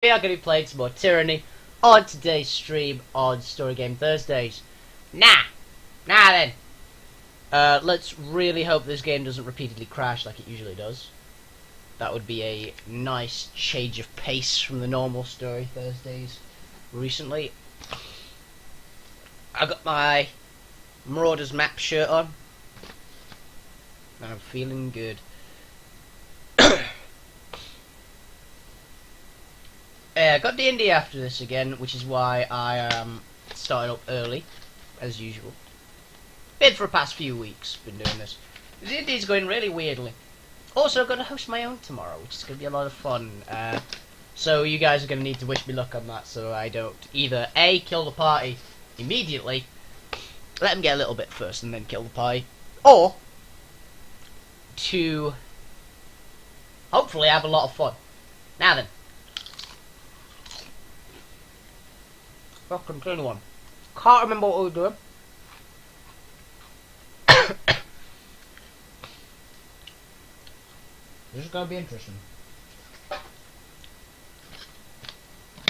We are going to be playing some more Tyranny on today's stream on Story Game Thursdays. Now then. Let's really hope this game doesn't repeatedly crash like it usually does. That would be a nice change of pace from the normal Story Thursdays recently. I got my Marauders map shirt on. And I'm feeling good. I got D&D after this again, which is why I am starting up early, as usual. Been for the past few weeks, been doing this. D&D's going really weirdly. Also, going to host my own tomorrow, which is going to be a lot of fun. So you guys are going to need to wish me luck on that, so I don't either A, kill the party immediately, let them get a little bit first and then kill the party, or to hopefully have a lot of fun. Now then. Fucking 21. Can't remember what we were doing. This is going to be interesting.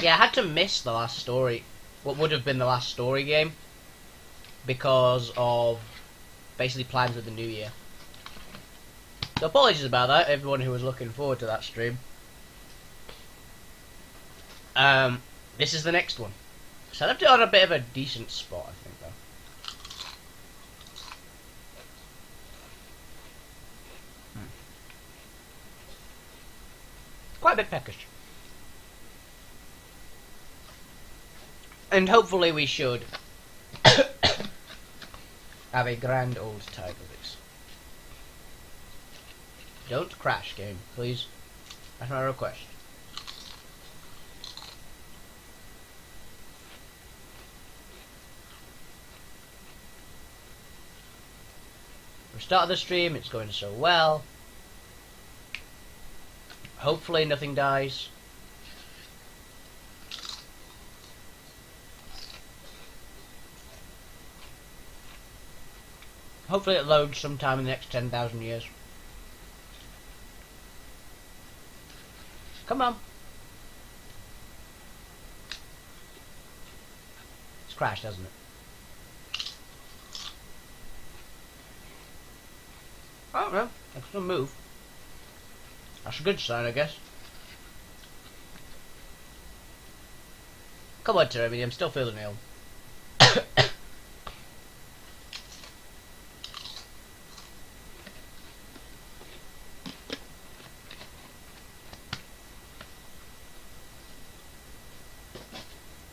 Yeah, I had to miss the last story. What would have been the last story game. Because of basically plans with the new year. So apologies about that, everyone who was looking forward to that stream. This is the next one. So I left it on a bit of a decent spot, I think, though. Quite a bit peckish. And hopefully we should have a grand old time with this. Don't crash, game, please. That's my request. We started the stream, it's going so well. Hopefully nothing dies. Hopefully it loads sometime in the next 10,000 years. Come on. It's crashed, hasn't it? I don't know. I can still move. That's a good sign, I guess. Come on, Tyranny, I'm still feeling ill.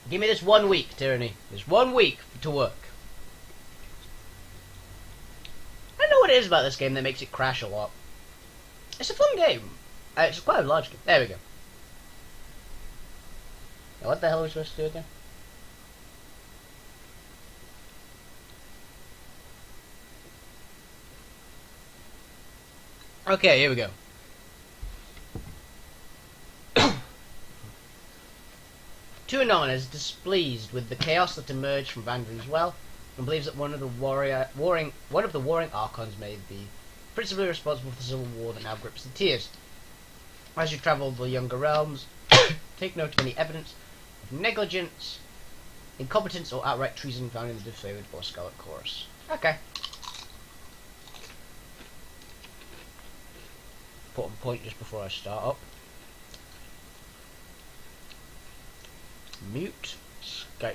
Give me this 1 week, Tyranny. There's 1 week to work. I don't know what it is about this game that makes it crash a lot. It's a fun game. It's quite a large game. There we go. Now what the hell are we supposed to do again? Okay, here we go. Tyranny is displeased with the chaos that emerged from Vandra's well, and believes that one of the warring archons may be principally responsible for the civil war that now grips the tiers. As you travel the younger realms, take note of any evidence of negligence, incompetence, or outright treason found in the defavored or Scarlet Chorus. Okay. Put on point just before I start up. Mute Skype.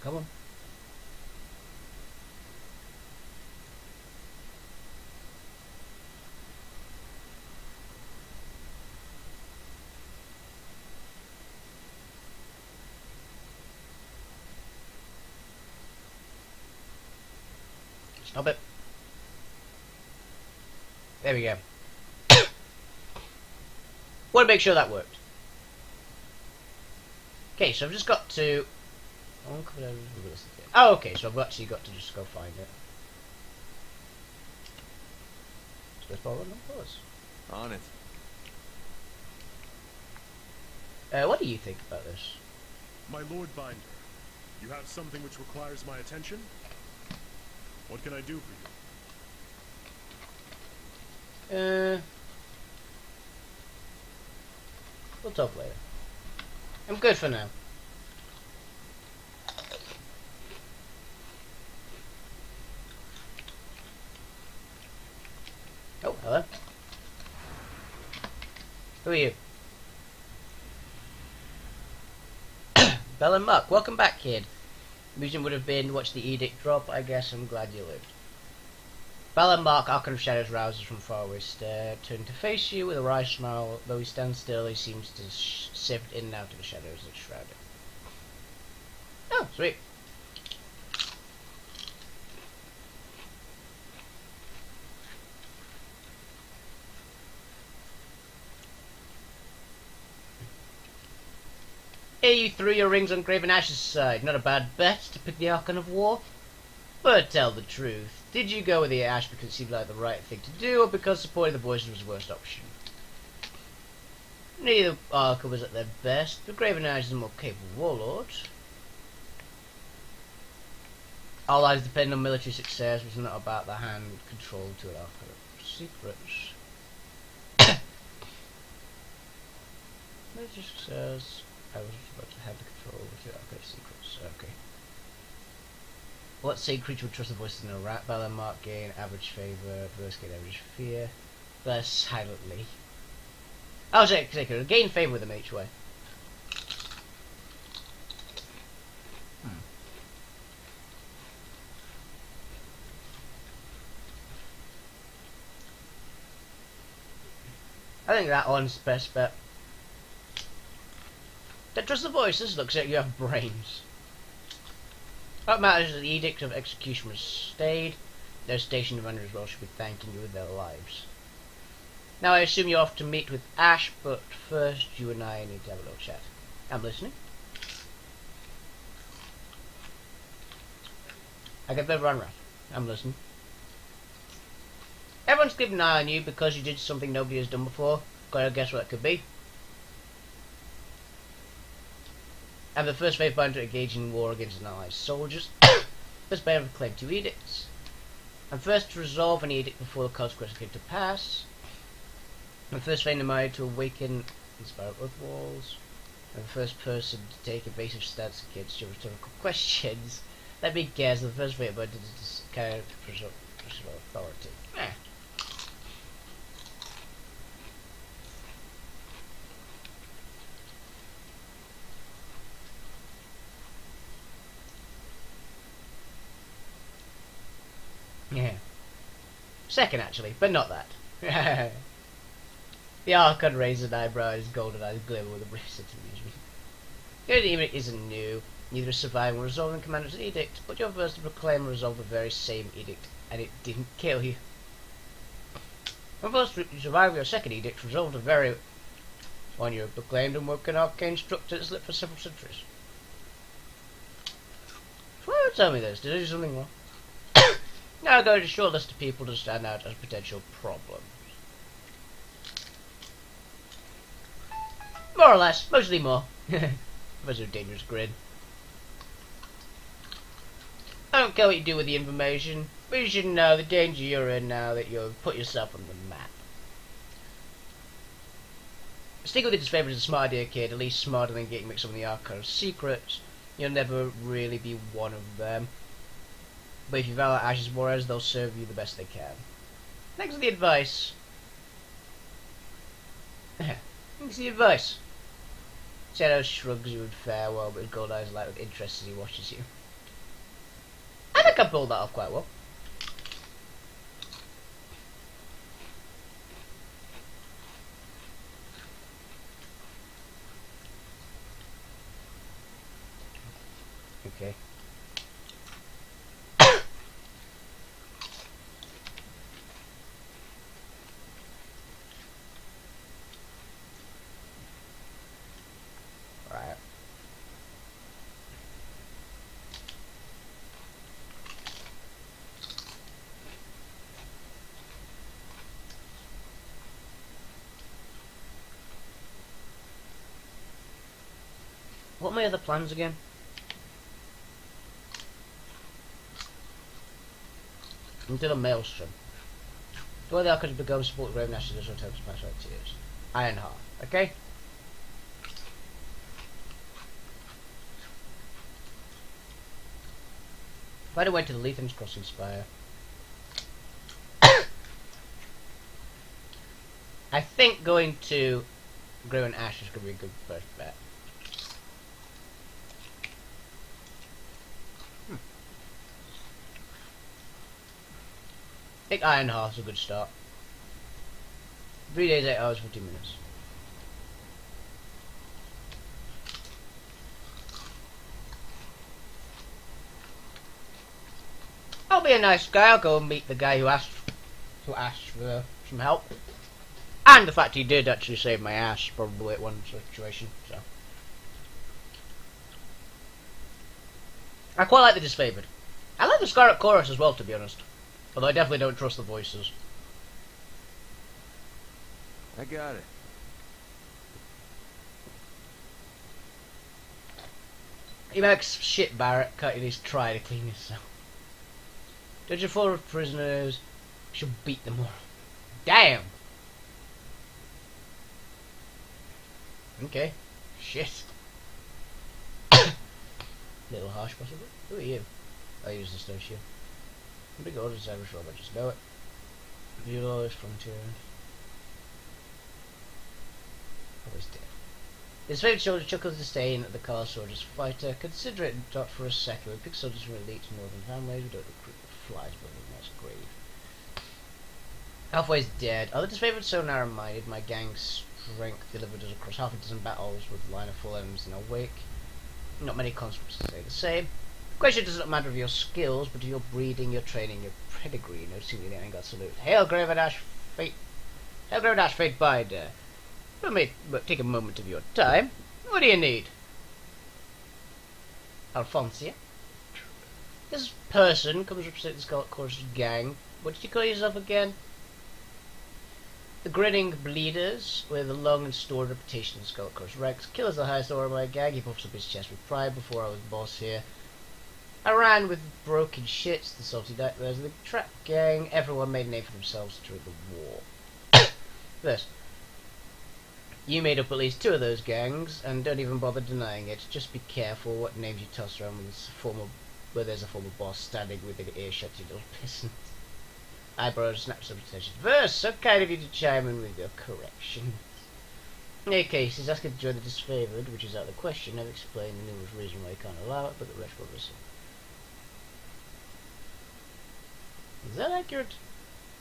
Come on. Stop it. There we go. Want to make sure that worked. Okay, so I've just got to... Oh, okay, so I've actually got to just go find it. Space bar run, of course. On it. What do you think about this? My Lord Binder, you have something which requires my attention? What can I do for you? We'll talk later. I'm good for now. Oh, hello. Who are you? Bell and Muck, welcome back, kid. Reason would have been watch the edict drop. I guess I'm glad you lived. Bell and Muck, Archon of Shadows, rouses from far away stare, turn to face you with a wry smile. Though he stands still, he seems to sift in and out of the shadows that shroud him. Oh, sweet. Here you threw your rings on Graven Ash's side. Not a bad bet to pick the Archon of War. But tell the truth. Did you go with the Ash because it seemed like the right thing to do, or because supporting the voices was the worst option? Neither Archon was at their best. The Graven Ash is a more capable warlord. All lives depend on military success, which is not about the hand control to an Archon of secrets. Military success. I was about to have the control with the Archon of secrets. Okay. What same creature would trust the voices in a rat? Bell and Mark gain average favour, verse gain average fear. Bless silently. Oh, second, gain favour with them each way. I think that one's the best bet. Don't trust the voices, looks like you have brains. What matters is that the Edict of Execution was stayed. Their station commander as well should be thanking you with their lives. Now I assume you're off to meet with Ash, but first you and I need to have a little chat. I'm listening. I get better run. I'm listening. Everyone's keeping an eye on you because you did something nobody has done before. Gotta guess what it could be. I'm the first faith binder to engage in war against an allied soldiers. First bearer of claim 2 edicts. I'm first to resolve an edict before the consequences came to pass. I'm the first faith mind to awaken inspire earth walls. I'm the first person to take evasive stance against your rhetorical questions. Let me guess, the first faith binder to carry personal authority. Yeah. Second, actually, but not that. The Archon raised an eyebrow, his golden eyes glimmer with a brief sense of amusement. The edict isn't new, neither is surviving or resolving Commander's edict, but you're first to proclaim and resolve the very same edict, and it didn't kill you. When first to survive your second edict, resolved the very one you have proclaimed and worked an arcane structure that's lit for several centuries. Why would you tell me this? Did I do something wrong? Now I go to a short list of people to stand out as potential problems. More or less, mostly more. There's a dangerous grin. I don't care what you do with the information, but you should know the danger you're in now that you've put yourself on the map. Sticking with it is favourite is a smart idea, kid, at least smarter than getting mixed up in the Archon of secrets. You'll never really be one of them. But if you value Ash's warriors, they'll serve you the best they can. Thanks for the advice. Thanks for the advice. Shadow shrugs you in farewell, but his gold eyes light with interest as he watches you. I think I pulled that off quite well. Okay. Right. What are my other plans again? Into the maelstrom. Dwell the Arcade to go support the Grave Nationals or attempts to pass out tears. Ironheart. Okay? If I'd have went to the Letham's Crossing Spire, I think going to Grave and Ash is going to be a good first bet. I think Ironheart's a good start. 3 days, 8 hours, 15 minutes. I'll be a nice guy. I'll go and meet the guy who asked for some help. And the fact he did actually save my ass, probably at one situation, so. I quite like the Disfavored. I like the Scarlet Chorus as well, to be honest. Although I definitely don't trust the voices. I got it. He makes shit, Barrett. Can't you at least try to clean yourself? Judge of 4 prisoners. Should beat them all. Damn! Okay. Shit. Little harsh, possibly. Who are you? I use the snow shield. Big orders, Irish Robert, just know it. View all this frontier. Always dead. His favourite soldier chuckles to stay in at the car soldier's fighter. Consider it not for a second. We pick soldiers from elite northern families. We don't recruit the flies, but in that's grave. Halfway's dead. Other disfavored so narrow-minded. My gang's strength delivered us across half a dozen battles with a line of full enemies in our wake. Not many conscripts say the same. The question does not matter of your skills, but of your breeding, your training, your pedigree. No sooner than anything got salute. Hail, Grave and Ash, fate. Hail, Grave and Ash, fate binder. But take a moment of your time. What do you need? Alfonsia? This person comes representing the Scarlet Chorus gang. What did you call yourself again? The grinning bleeders, with a long and stored reputation in Scarlet Chorus ranks. Killer's the highest order of my gang. He puffs up his chest with pride before I was boss here. I ran with broken shits, the salty nightmares of the trap gang. Everyone made a name for themselves during the war. First, you made up at least 2 of those gangs, and don't even bother denying it. Just be careful what names you toss around where there's a former boss standing within earshot, you little pissant. Eyebrows snapped some attention. Verse, so kind of you to chime in with your corrections. In any case, he's asking to join the disfavored, which is out of the question. I've explained the numerous reasons why you can't allow it, but the rest will listen. Is that accurate?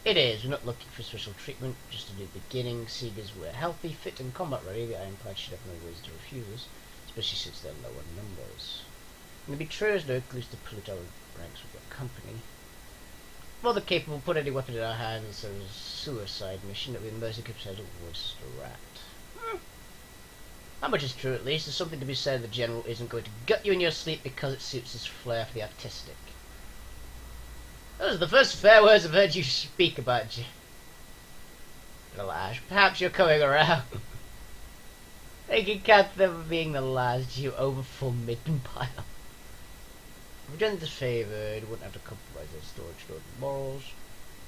It is. We're not looking for special treatment, just a new beginning. Seeing as we're healthy, fit, and combat ready, the Ironclad should have no reason to refuse us, especially since they're lower numbers. And the betrayers no clues to pollute our ranks with your company. More than capable, put any weapon in our hands, so there's a suicide mission that we mercy could send a voice to rat. How much is true, at least? There's something to be said the General isn't going to gut you in your sleep because it suits his flair for the artistic. Those are the first fair words I've heard you speak about, Ash. Perhaps you're coming around. They can count them being the last, you overfull midden pile. If we've done this favoured, wouldn't have to compromise their storage load and morals.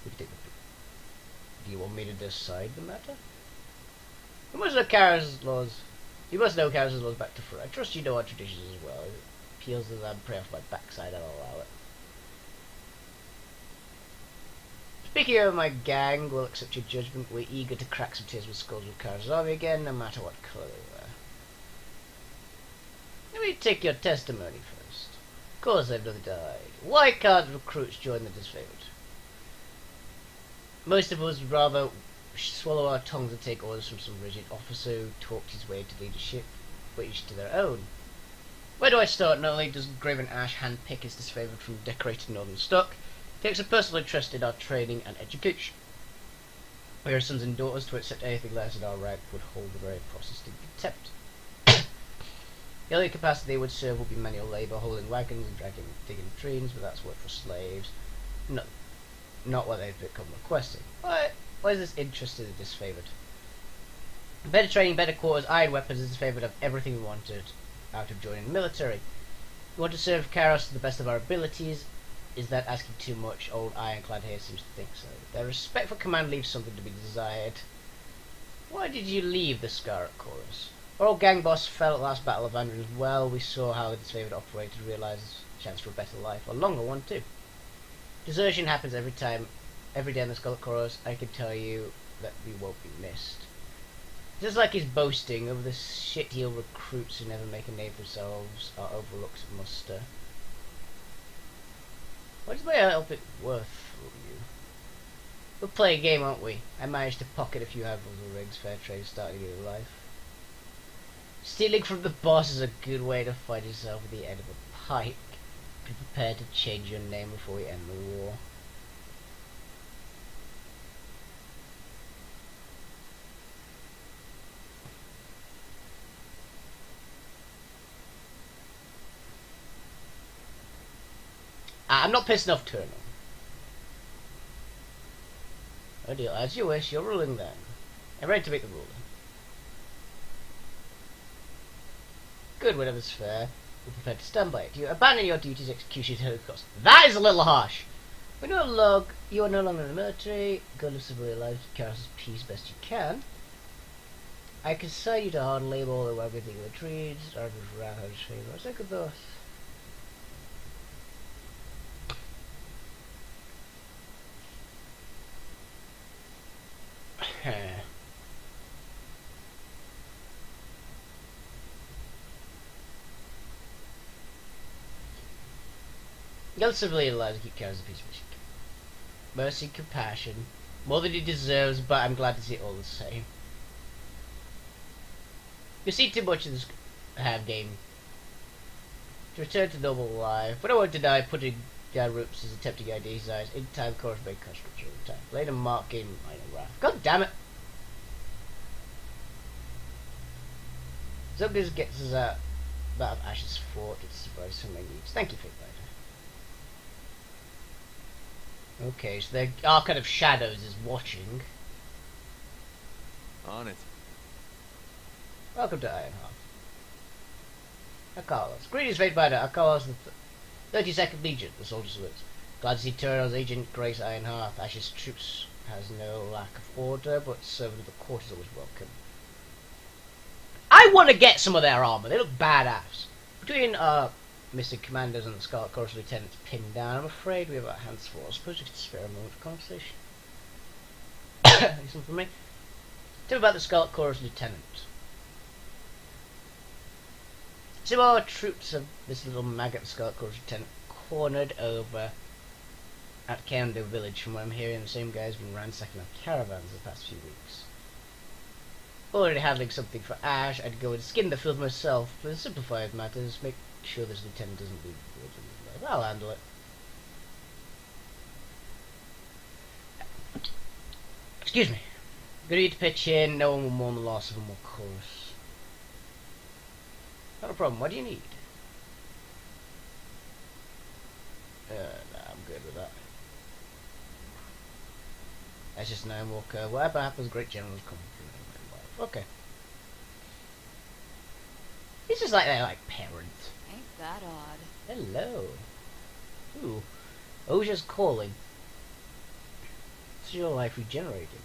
We can take the... Do you want me to decide the matter? You must know Kara's laws. You must know Kara's laws back to front. I trust you know our traditions as well. If it appeals to them, pray off my backside, I'll allow it. Speaking of my gang, we'll accept your judgment. We're eager to crack some tears with skulls with Kara's army again, no matter what colour they wear. Let me take your testimony first. Of course they've never died. Why can't recruits join the disfavored? Most of us would rather swallow our tongues and take orders from some rigid officer who talked his way into leadership, but each to their own. Where do I start? Not only does Graven Ash handpick his disfavored from decorated northern stock, he takes a personal interest in our training and education. We are sons and daughters. To accept anything less than our rank would hold the very process in contempt. The only capacity they would serve would be manual labour, hauling wagons and digging trees, but that's work for slaves. Not what they've become requesting. Why is this interest in the disfavoured? Better training, better quarters, iron weapons, the disfavoured have everything we wanted. out of joining the military. We want to serve Karos to the best of our abilities. Is that asking too much? Old Ironclad here seems to think so. Their respect for command leaves something to be desired. Why did you leave the Scarlet Chorus? Our old gang boss fell at the last Battle of Andrews. Well, we saw how his favourite operator realised a chance for a better life. A longer one, too. Desertion happens every day in the Scarlet Chorus. I can tell you that we won't be missed. Just like he's boasting over the shit-heel recruits who never make a name for themselves are overlooked at muster. What is my outfit worth for you? We'll play a game, won't we? I managed to pocket a few handfuls of rigs, fair trade, starting a new life. Stealing from the boss is a good way to find yourself at the end of a pike. Be prepared to change your name before we end the war. I'm not pissed enough, Colonel. Oh dear, as you wish, you're ruling then. I'm ready to make the ruling. Good, whatever's fair. We're prepared to stand by it. You abandon your duties, execution at any cost. That is a little harsh! You are no longer in the military. Go live civilian life, Karos' peace best you can. I consign you to hard labor all the while everything retreats. I was around how to favor. I think of those. Young civilian lives keep Karos a piece of shit. Mercy, compassion, more than he deserves, but I'm glad to see it all the same. You see too much of this game to return to normal life, but I won't deny putting down roots as a tempting idea. His eyes in time, Chorus made construction all the time. Later, Mark gained minor wrath. God damn it! Zombies gets us out of Ash's fort. It's surprised so many needs. Thank you, Fate Rider. Okay, so the Archon of Shadows is watching. On it. Welcome to Ironheart. Akalos. Greetings, Fate Rider. Akalos, the 32nd Legion, the soldier salutes. Glad to see Tyrann's agent Grace Ironheart. Ash's troops has no lack of order, but serving the court is always welcome. I want to get some of their armor. They look badass. Between Mr. Commanders and the Scarlet Chorus Lieutenants pinned down, I'm afraid we have our hands full. I suppose we could spare a moment for conversation. Something from me? Tell me about the Scarlet Chorus Lieutenant. Some of our troops of this little maggot Scarlet Chorus Lieutenant cornered over at Kendo village. From what I'm hearing, the same guy's been ransacking our caravans the past few weeks. Already handling something for Ash, I'd go and skin the filth myself, but to simplify matters, make sure this lieutenant doesn't leave the village in his life. I'll handle it. Excuse me. Gonna need to pitch in, no one will mourn the loss of a more chorus. Not a problem, what do you need? Nah, I'm good with that. That's just 9 Walker. Whatever happens, great generals come from my life. Okay. It's just like they're like parents. Ain't that odd? Hello. Ooh. Oja's calling. This is your life regenerating.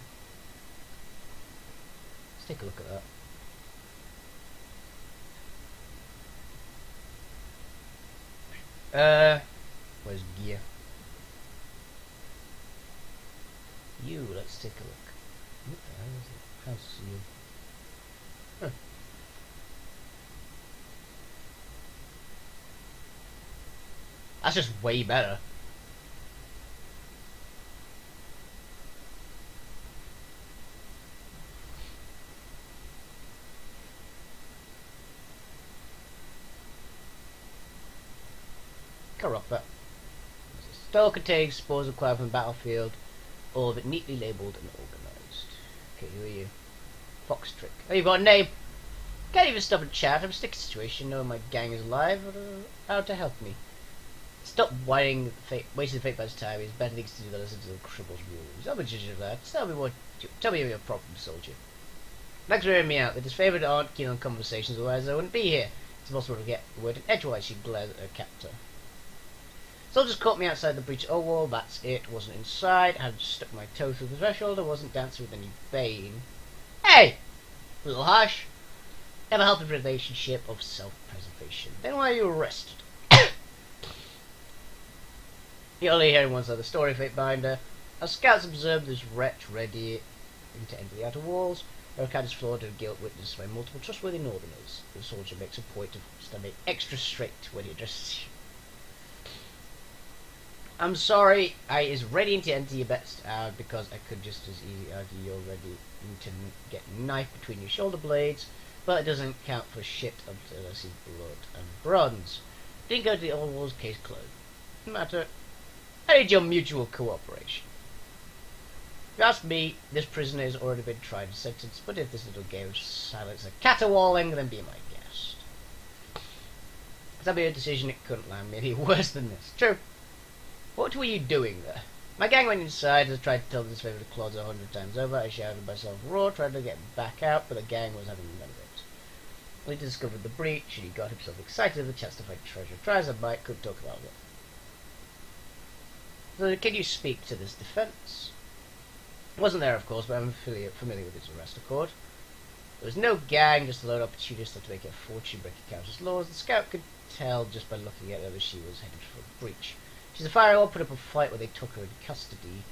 Let's take a look at that. Where's gear? You, let's take a look. What the hell is it? How's you? Huh. That's just way better. Corrupt that. Store containing spores acquired from the battlefield, all of it neatly labelled and organised. Okay, who are you? Fox Trick. Oh, you've got a name! Can't even stop and chat. I'm a sticky situation, knowing my gang is alive. How to help me? Stop wasting fate by his time. He's better things to do than listen to the cripple's rules. I'm a judge of that. Tell me your problem, soldier. Thanks for hearing me out. The disfavoured aren't keen on conversations, otherwise I wouldn't be here. It's impossible to get the word in edgewise, she glared at her captor. Soldiers caught me outside the breach of wall, that's it. Wasn't inside, I had stuck my toe through the threshold, I wasn't dancing with any bane. Hey! A little harsh. Have a healthy relationship of self-preservation. Then why are you arrested? You only hearing one side of the story, fate behind her. Our scouts observed this wretch ready to enter the outer walls. Her account is flawed and guilt witnessed by multiple trustworthy northerners. The soldier makes a point of standing extra straight when he addresses you. I'm sorry, I is ready to enter your best hour because I could just as easily argue you're ready to get knife between your shoulder blades, but it doesn't count for shit until I see blood and bronze. Didn't go to the old walls, case closed. No matter. I need your mutual cooperation. If you ask me, this prisoner has already been tried and sentenced, but if this little game of silence is caterwauling, then be my guest. That'd be a decision, it couldn't land me any worse than this. True. What were you doing there? My gang went inside as I tried to tell this favour to Claude 100 times over. I shouted myself raw, tried to get back out, but the gang was having none of it. When he discovered the breach, and he got himself excited at the chance to find treasure. Try as I might, couldn't talk about it. So can you speak to this defence? I wasn't there, of course, but I'm familiar with its arrest record. There was no gang, just a load of opportunists to make a fortune breaking countless laws. The scout could tell just by looking at her that she was headed for a breach. She's a fire all put up a fight where they took her in custody.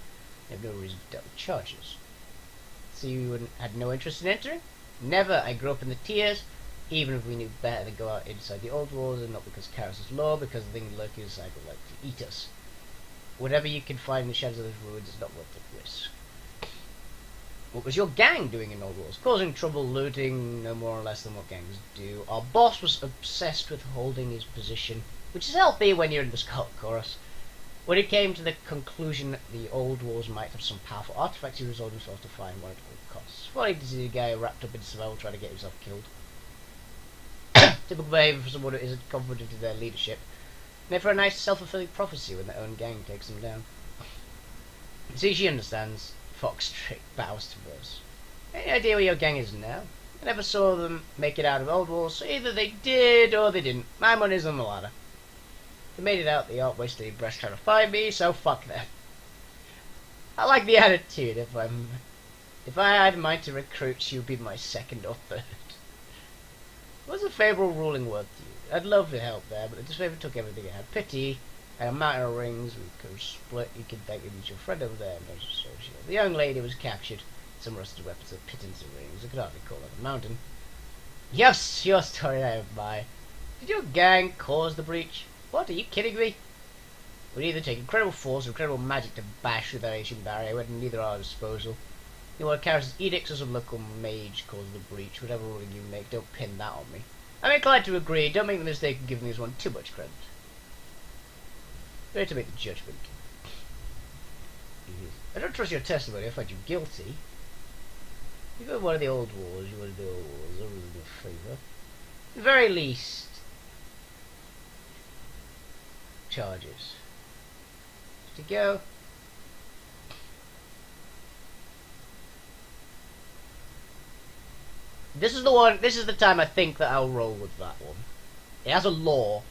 They have no reason to doubt the charges. So you had no interest in entering? Never. I grew up in the tiers, even if we knew better than go out inside the old walls, and not because Karis is law, because the thing lurking inside would like to eat us. Whatever you can find in the shadows of those ruins is not worth the risk. What was your gang doing in old walls? Causing trouble, looting, no more or less than what gangs do. Our boss was obsessed with holding his position, which is healthy when you're in the Scott Chorus. When he came to the conclusion that the old walls might have some powerful artifacts, he resolved himself to find one at all costs. Funny to see a guy wrapped up in survival trying to get himself killed. Typical behaviour for someone who isn't confident in their leadership. And for a nice self-fulfilling prophecy when their own gang takes them down. See, she understands. Fox straight bows to us. Any idea where your gang is now? I never saw them make it out of old walls, so either they did or they didn't. My money's on the ladder. They made it out, they aren't wasting their breath trying to find me, so fuck them. I like the attitude. If I had mind to recruit, she would be my second or third. What's a favourable ruling worth to you? I'd love to help there, but the disfavour took everything I had. Pity, and a mountain of rings, we could split, you can thank me with your friend over there. No social. The young lady was captured. Some rusted weapons of pittance and rings. I could hardly call it a mountain. Yes, your story I admire. Did your gang cause the breach? What, are you kidding me? We'd either take incredible force or incredible magic to bash through that ancient barrier. We had neither at our disposal. You want Karis' edicts or some local mage caused the breach. Whatever ruling you make, don't pin that on me. I'm inclined to agree. Don't make the mistake of giving this one too much credit. Ready to make the judgment. I don't trust your testimony. I find you guilty. You go to one of the old wars. You want to do old wars. I really do a favour. At the very least, charges. To go. This is the one. This is the time I think that I'll roll with that one. It has a law.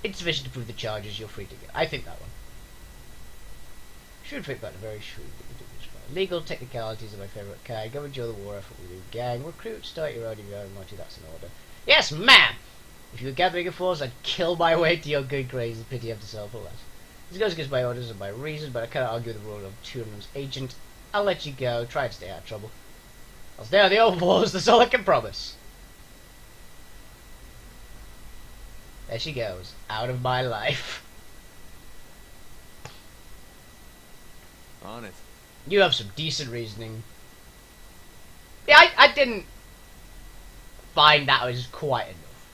Insufficient to prove the charges. You're free to go. I think that one. Shrewd think that very shrewd. Legal technicalities are my favourite kind. Go enjoy the war effort with your gang. Recruit, start your own if you haven't wanted. That's in order. Yes, ma'am! If you were gathering a force, I'd kill my way to your good graces. Pity you have to sell for less. This goes against my orders and my reason, but I cannot argue the role of Tyranny's agent. I'll let you go. Try and stay out of trouble. I'll stay on the old walls. That's all I can promise. There she goes. Out of my life. On it. You have some decent reasoning. Yeah, I didn't find that was quite enough.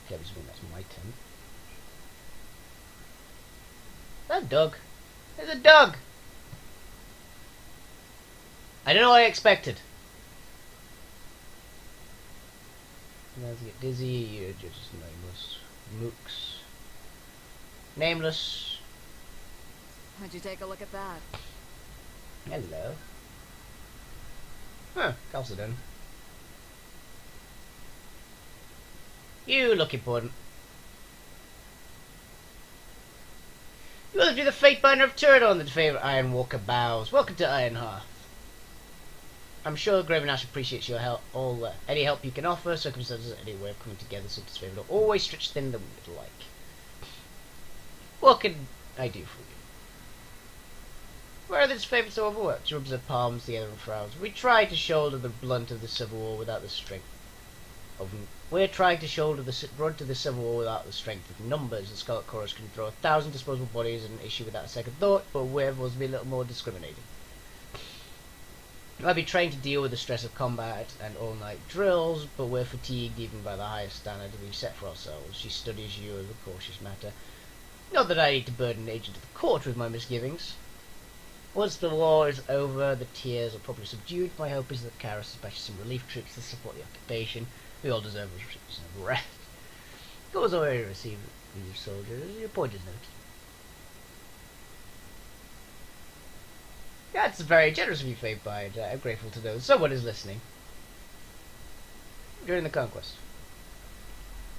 Okay, that's my turn. That's Doug. There's a Doug. I don't know what I expected. Let's get dizzy. You're just nameless. Mooks. Nameless. How'd you take a look at that? Hello. Huh, Chalcedon. You look important. You will be the fate binder of Tyranny on the favourite Iron Walker bows. Welcome to Ironhearth. I'm sure Graven Ash appreciates your help, any help you can offer. Circumstances, any way of coming together, such as favour, always stretch thin than we would like. What can I do for you? Where are these favourites so overworked? She rubs her palms together and frowns. We try to shoulder the blunt of the civil war without the strength of. We're trying to shoulder the brunt of the civil war without the strength of numbers. The Scarlet Chorus can throw 1,000 disposable bodies and issue without a second thought, but we're supposed to be a little more discriminating. I'd be trained to deal with the stress of combat and all-night drills, but we're fatigued even by the highest standard we set for ourselves. She studies you as a cautious matter. Not that I need to burden Agent of the Court with my misgivings. Once the war is over, the tears are probably subdued. My hope is that Kara dispatches some relief troops to support the occupation. We all deserve a rest. Goes already received these soldiers. Your point is noted. That's very generous of you, Fatebind. I'm grateful to know someone is listening. During the conquest.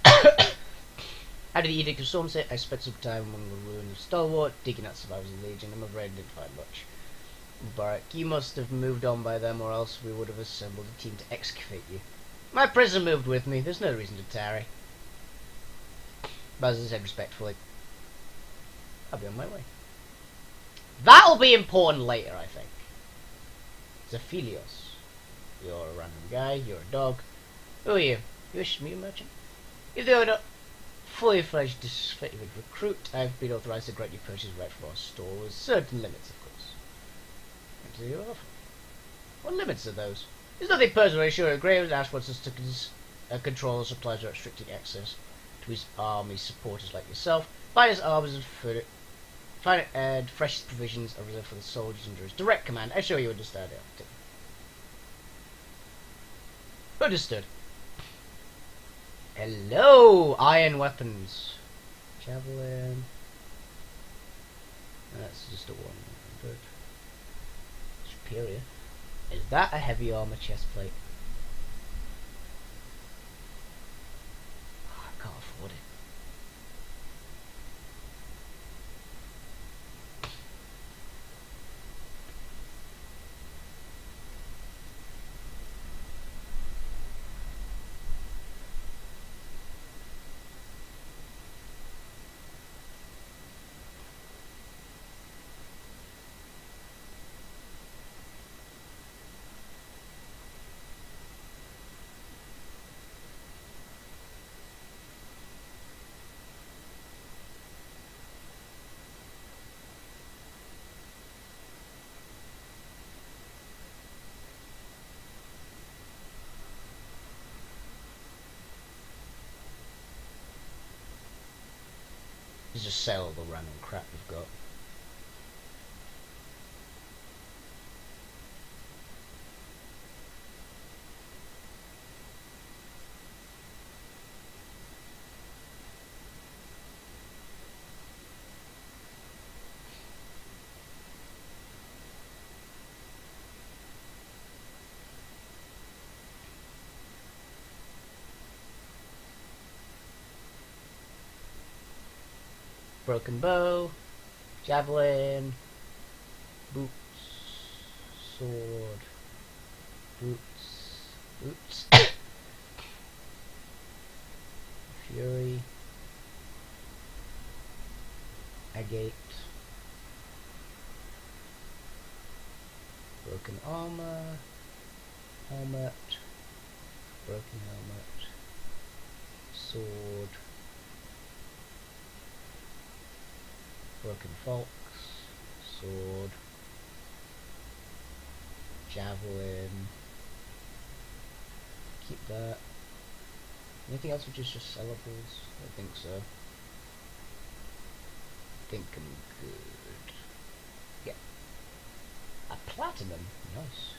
After the Edict of Somerset, I spent some time among the ruins of Stalwart, digging out survivors of the Legion. I'm afraid I didn't find much. Barak, you must have moved on by them, or else we would have assembled a team to excavate you. My prison moved with me. There's no reason to tarry. Buzzer said respectfully. I'll be on my way. That'll be important later, I think. Zephelios. You're a random guy. You're a dog. Who are you? You a meat merchant? If you're not fully fledged disfavored recruit, I've been authorized to grant you purchase right from our store with certain limits, of course. What do you offer? What limits are those? There's nothing personally sure. Graves Ash wants us to control the supplies without restricting access to his army supporters like yourself. Finest arms and food, fine and freshest provisions are reserved for the soldiers under his direct command. I'm sure you understand it. Understood. Hello, iron weapons. Javelin. That's just a 100. Superior. Is that a heavy armor chest plate? Oh, I can't afford it. Let's just sell all the random crap we've got. Broken bow, javelin, boots, sword, boots, fury, agate, broken armor, helmet, broken helmet, sword, broken falx, sword, javelin, keep that. Anything else which is just sellables? I think so. I think I'm good. Yeah. A platinum, nice.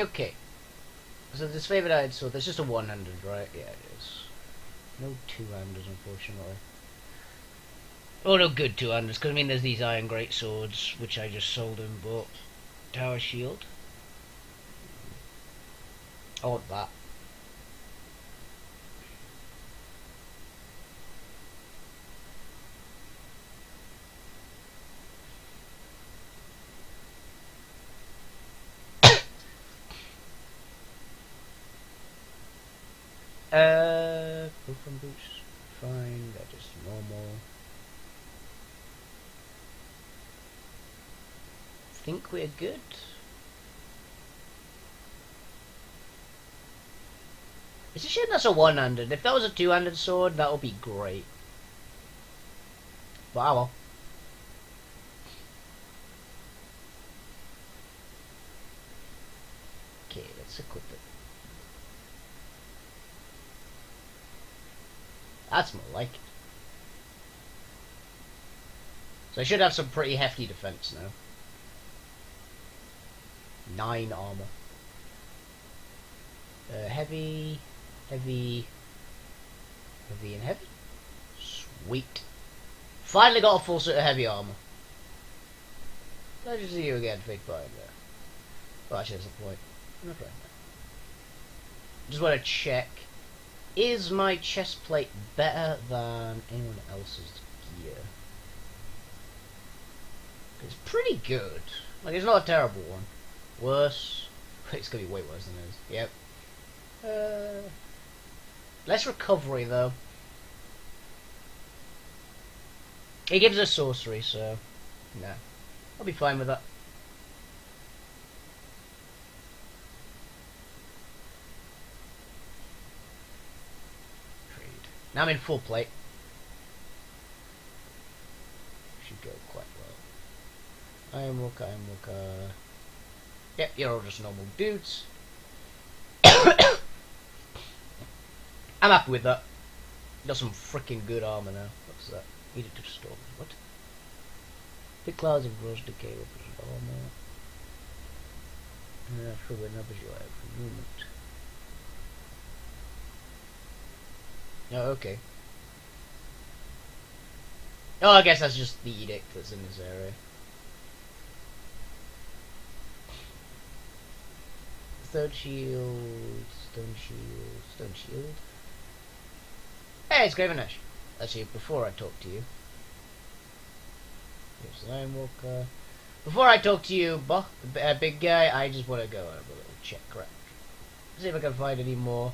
Okay. So this favorite item sword, that's just a 100, right? Yeah, it is. No 200s, unfortunately. Oh no, good 200s, because I mean there's these iron great swords, which I just sold him, but... Tower shield? I want that. From boots, fine, they're just normal. Think we're good. It's a shame that's a one-handed. If that was a two-handed sword, that would be great. But oh well. Okay, let's equip it. That's more like it. So I should have some pretty hefty defense now. 9 armor. Heavy, heavy, heavy and heavy. Sweet. Finally got a full set of heavy armor. Pleasure to see you again, Big Binder. Well, actually, that's the point. No problem. Just want to check. Is my chest plate better than anyone else's gear? It's pretty good. Like, it's not a terrible one. Worse. It's gonna be way worse than it is. Yep. Less recovery, though. It gives us sorcery, so... Nah. I'll be fine with that. Now I'm in full plate. Should go quite well. Iron Walker. Yep, you're all just normal dudes. I'm happy with that. Got some freaking good armor now. What's that? Needed to storm. What? Thick clouds of rose decay with armor. Sure, numbers you have for movement. Oh, okay. Oh, I guess that's just the edict that's in this area. Stone shield. Hey, it's Graven Ash. Actually, before I talk to you. Here's the Iron Walker. Before I talk to you, big guy, I just want to go have a little check around. See if I can find any more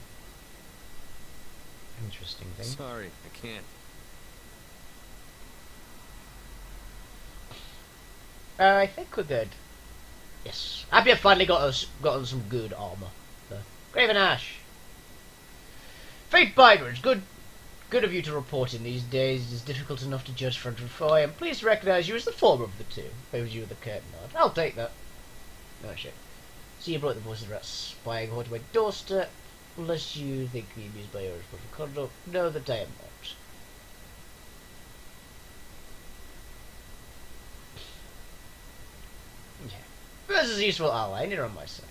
interesting thing. Sorry, I can't. I think we're good. Yes. Happy I finally gotten some good armor. Graven Ash. Fate Binder, it's good of you to report in these days. It is difficult enough to judge front and foe. I am pleased to recognise you as the former of the two. Favors you with a curtain nod. I'll take that. No shit. See, you brought the voice of that spying horde to my doorstep. Unless you think me amused by your irresponsible conduct, know that I am not. Yeah. This is a useful ally, and you're on my side.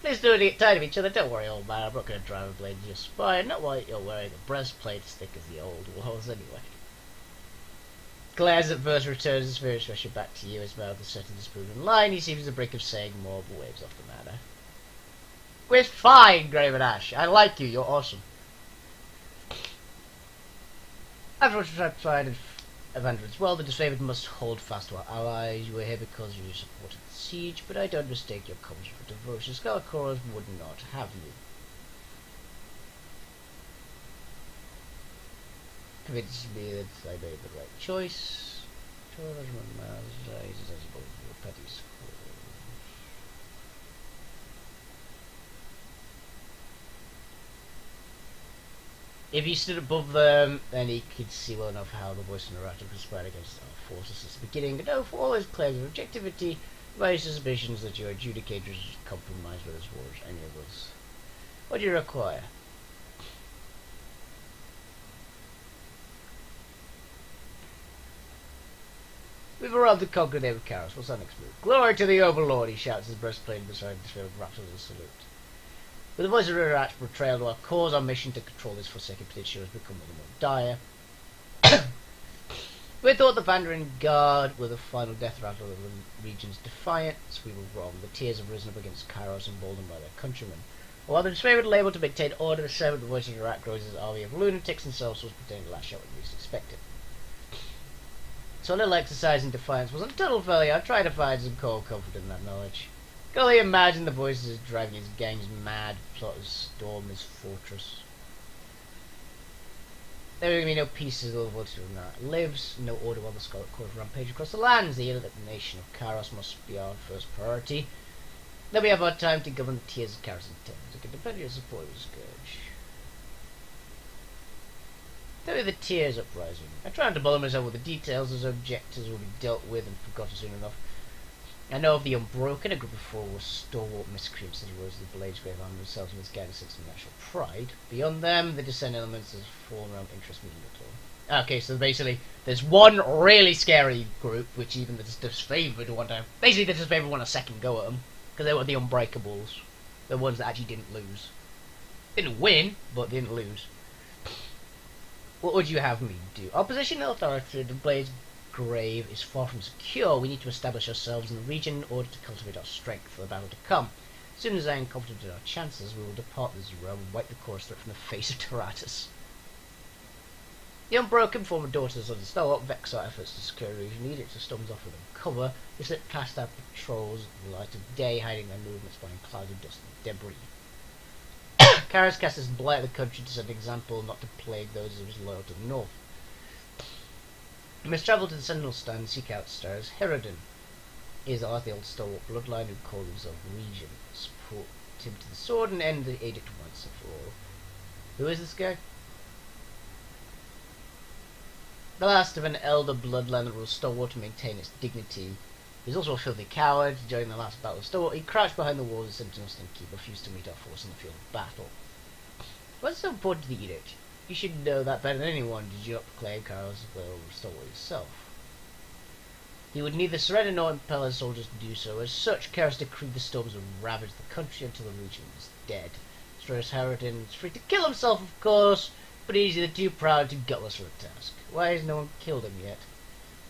Please don't get tired of each other. Don't worry, old man. I'm not going to drive a blade in your spine. Not while you're wearing a breastplate as thick as the old walls, anyway. Glares at first returns his very expression back to you. His mouth is set in this proven line. He seems to the brink of saying more, but waves off the matter. We're fine, Graven Ash. I like you. You're awesome. After what we've tried Evandrin's well, the disfavored must hold fast to our allies. You are here because you supported the siege, but I don't mistake your comments for devotion. Scarlet would not have you. Convinces me that I made the right choice. If he stood above them, then he could see well enough how the voice and narrative conspired against our forces since the beginning. And for all his claims of objectivity, my suspicions that your adjudicators compromise with his wars, any of us. What do you require? We've arrived to conquer the name of Chaos. What's our next move? Glory to the Overlord, he shouts, his breastplate beside his field rattles a salute. With the voice of Ritter Atch portrayal to our cause, our mission to control this forsaken peninsula has become more dire. We thought the Vandarin Guard were the final death rattle of the region's defiance. We were wrong. The tears have risen up against Kairos, emboldened by their countrymen. While the disfavored label to maintain order, the servant the voice of Iraq grows as army of lunatics and self-source pretending to lash out when least expected. So a little exercise in defiance wasn't a total failure. I tried to find some cold comfort in that knowledge. Can only imagine the voices driving his gangs mad, plot to storm his fortress. There will be no peace as the voice of Iraq lives, no order while the Scarlet Court rampage across the lands. The elimination of Kairos must be our first priority. Then we have our time to govern the tiers of Kairos and terms. It can depend on your support of the Scourge. There were the tears uprising. I tried to bother myself with the details as objectives will be dealt with and forgotten soon enough. I know of the Unbroken, a group of 4 were stalwart miscreants that arose of the Blade's grave armed themselves with misguided sense of national pride. Beyond them, the descent elements has fallen around interest me little. Okay, so basically, there's one really scary group, which even the disfavored want to... Basically, the disfavored want a second go at them, because they were the Unbreakables. The ones that actually didn't lose. Didn't win, but didn't lose. What would you have me do? Our position in authority of the Blade's grave is far from secure. We need to establish ourselves in the region in order to cultivate our strength for the battle to come. As soon as I am confident in our chances, we will depart this realm and wipe the chorus threat from the face of Tyranny. The Unbroken, former daughters of the stalwart, vex our efforts to secure the region. Edict to storms offer them cover. They slip past our patrols in the light of day, hiding their movements behind clouds of dust and debris. Kairos cast his blight at the country to set an example not to plague those of his loyal to the north. We must travel to the Sentinel Stand and seek out stars. Herodin is the old stalwart bloodline who called himself Regents. Put him to the sword and end the edict once and for all. Who is this guy? The last of an elder bloodline that rules Stalwart to maintain its dignity. He's also a filthy coward. During the last battle of Stalwart, he crouched behind the walls of Sentinel Stand and refused to meet our force in the field of battle. What's so important to the edict? You should know that better than anyone. Did you not proclaim Kairos as well Stalwart yourself? He would neither surrender nor impel his soldiers to do so. As such, Kairos decreed the storms would ravage the country until the region was dead. Strauss Harridan is free to kill himself, of course, but he's either too proud or too gutless for the task. Why has no one killed him yet?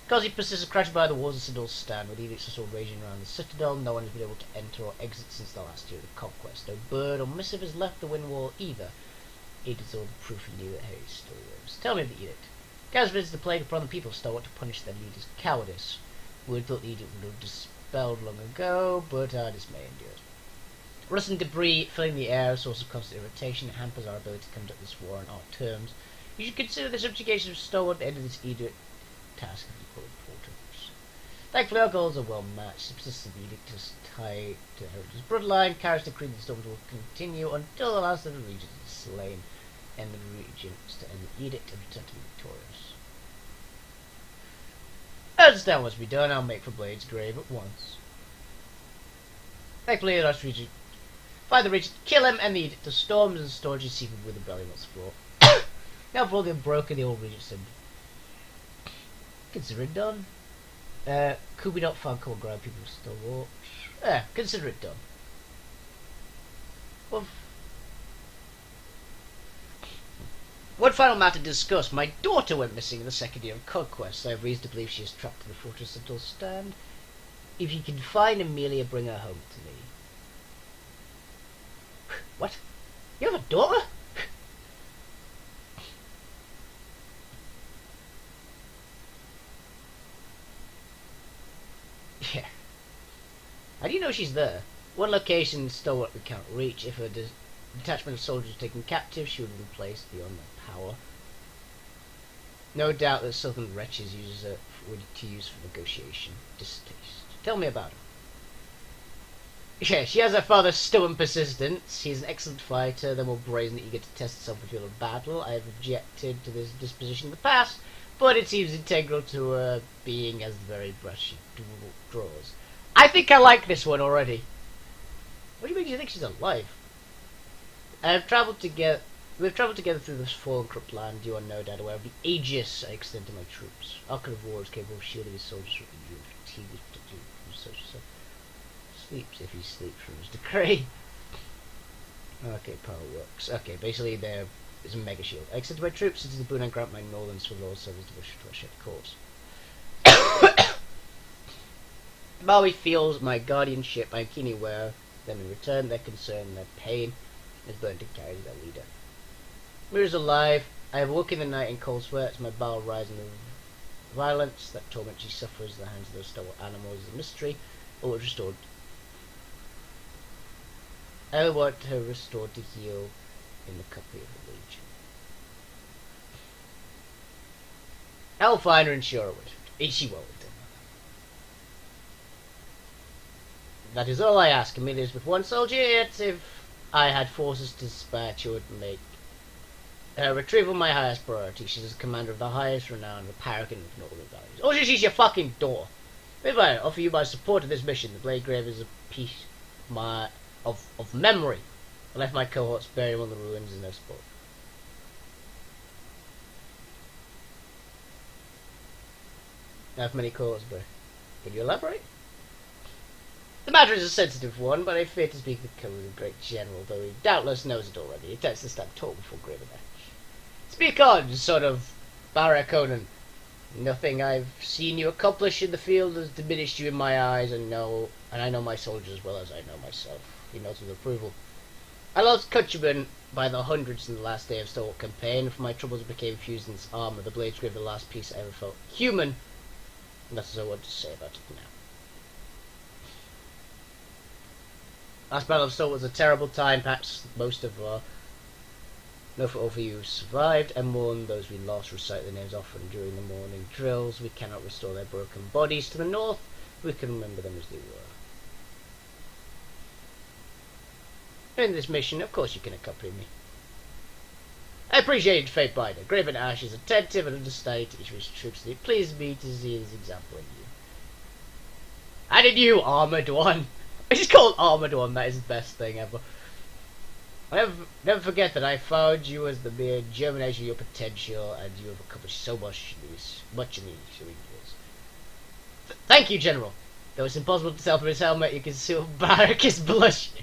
Because he persists crouched by the walls of Sentinel Stand, with edicts of sword raging around the citadel. No one has been able to enter or exit since the last year of the conquest. No bird or missive has left the wind wall either. It is all the proof he knew that Harry still lives. Tell me of the edict. Kairos visits the plague upon the people of Stalwart to punish their leaders' cowardice. We would thought the edict would have dispelled long ago, but our dismay endures. Rust and debris filling the air, a source of constant irritation, hampers our ability to conduct this war on our terms. You should consider the subjugation of Stalwart the end of this edict task of equal importance. Thankfully, our goals are well matched. The persistence of the edict is tied to Herod's bloodline. Kairos decreed the storms will continue until the last of the regions is slain, and the regents to end the edict and return to be victorious. I understand what's to be done. I'll make for Blade's grave at once. Thankfully, the last regent find the regent, kill him, and the edict of storms and storage is seated with the belly once for all. Now for all the Unbroken, the old regent said, consider it done. Could we not find common ground, people still walk? Consider it done. Well, one final matter to discuss. My daughter went missing in the second year of conquest. I have reason to believe she is trapped in the fortress until stand. If you can find Amelia, bring her home to me. What? You have a daughter? Yeah. How do you know she's there? One location Stalwart we can't reach. If a detachment of soldiers was taken captive, she would have been placed beyond their power. No doubt that southern wretches uses her to use for negotiation. Distaste. Tell me about her. Yeah, she has her father's stubborn persistence. He is an excellent fighter, then more brazen and eager to test himself in the field of battle. I have objected to this disposition in the past, but it seems integral to her being as the very breath she draws. I think I like this one already. What do you mean you think she's alive? We've travelled together through this fallen corrupt land. You are no doubt aware of the aegis I extend to my troops. Archon of War is capable of shielding his soldiers from injury and fatigue from such sleeps if he sleeps from his decree. Okay, power works. Okay, basically there is a mega shield. I extend to my troops into the boon and grant my northern civil service to a shared course. Bowie feels my guardianship. I'm keenly aware of them in return, their concern, their pain, as burnt to carry their leader. Mirror's alive. I have woken in the night in cold sweats, my bowel rising with violence. That torment she suffers at the hands of those stalwart animals is a mystery, but was restored. I want her restored to heal in the company of the Legion. I'll find her and show her what she won't have done. That is all I ask. Amelia is with one soldier, yet if I had forces to dispatch, it would make her retrieval my highest priority. She's a commander of the highest renown, the paragon of northern values. Oh, she's your fucking door. If I offer you my support in this mission, the Blade Grave is a piece of memory. I left my cohorts buried among the ruins in their spot. I have many cohorts buried. Can you elaborate? The matter is a sensitive one, but I fear to speak the code of the great general, though he doubtless knows it already. He tends to stand tall before Graven Ash. Speak on, son of Barakonan. Nothing I've seen you accomplish in the field has diminished you in my eyes, and I know my soldiers as well as I know myself. He nods with approval. I lost countrymen by the hundreds in the last day of Stalwart campaign, for my troubles became fused in its armour. The Blades gave the last piece I ever felt human, and that's all I want to say about it now. Last Battle of Stalwart was a terrible time, perhaps most of our know for all of you who survived and mourn those we lost, recite their names often during the morning drills. We cannot restore their broken bodies to the north, we can remember them as they were. In this mission, of course you can accompany me. I appreciate Fate Binder. Graven Ash is attentive and understanding to each of his troops, and it pleased me to see his example in you. And in you, Armoured One! It's called Armoured One, that is the best thing ever. I never forget that I found you as the mere germination of your potential, and you have accomplished so much in these ensuing years. Thank you, General. Though it's impossible to tell from his helmet, you can see Barak is blushing.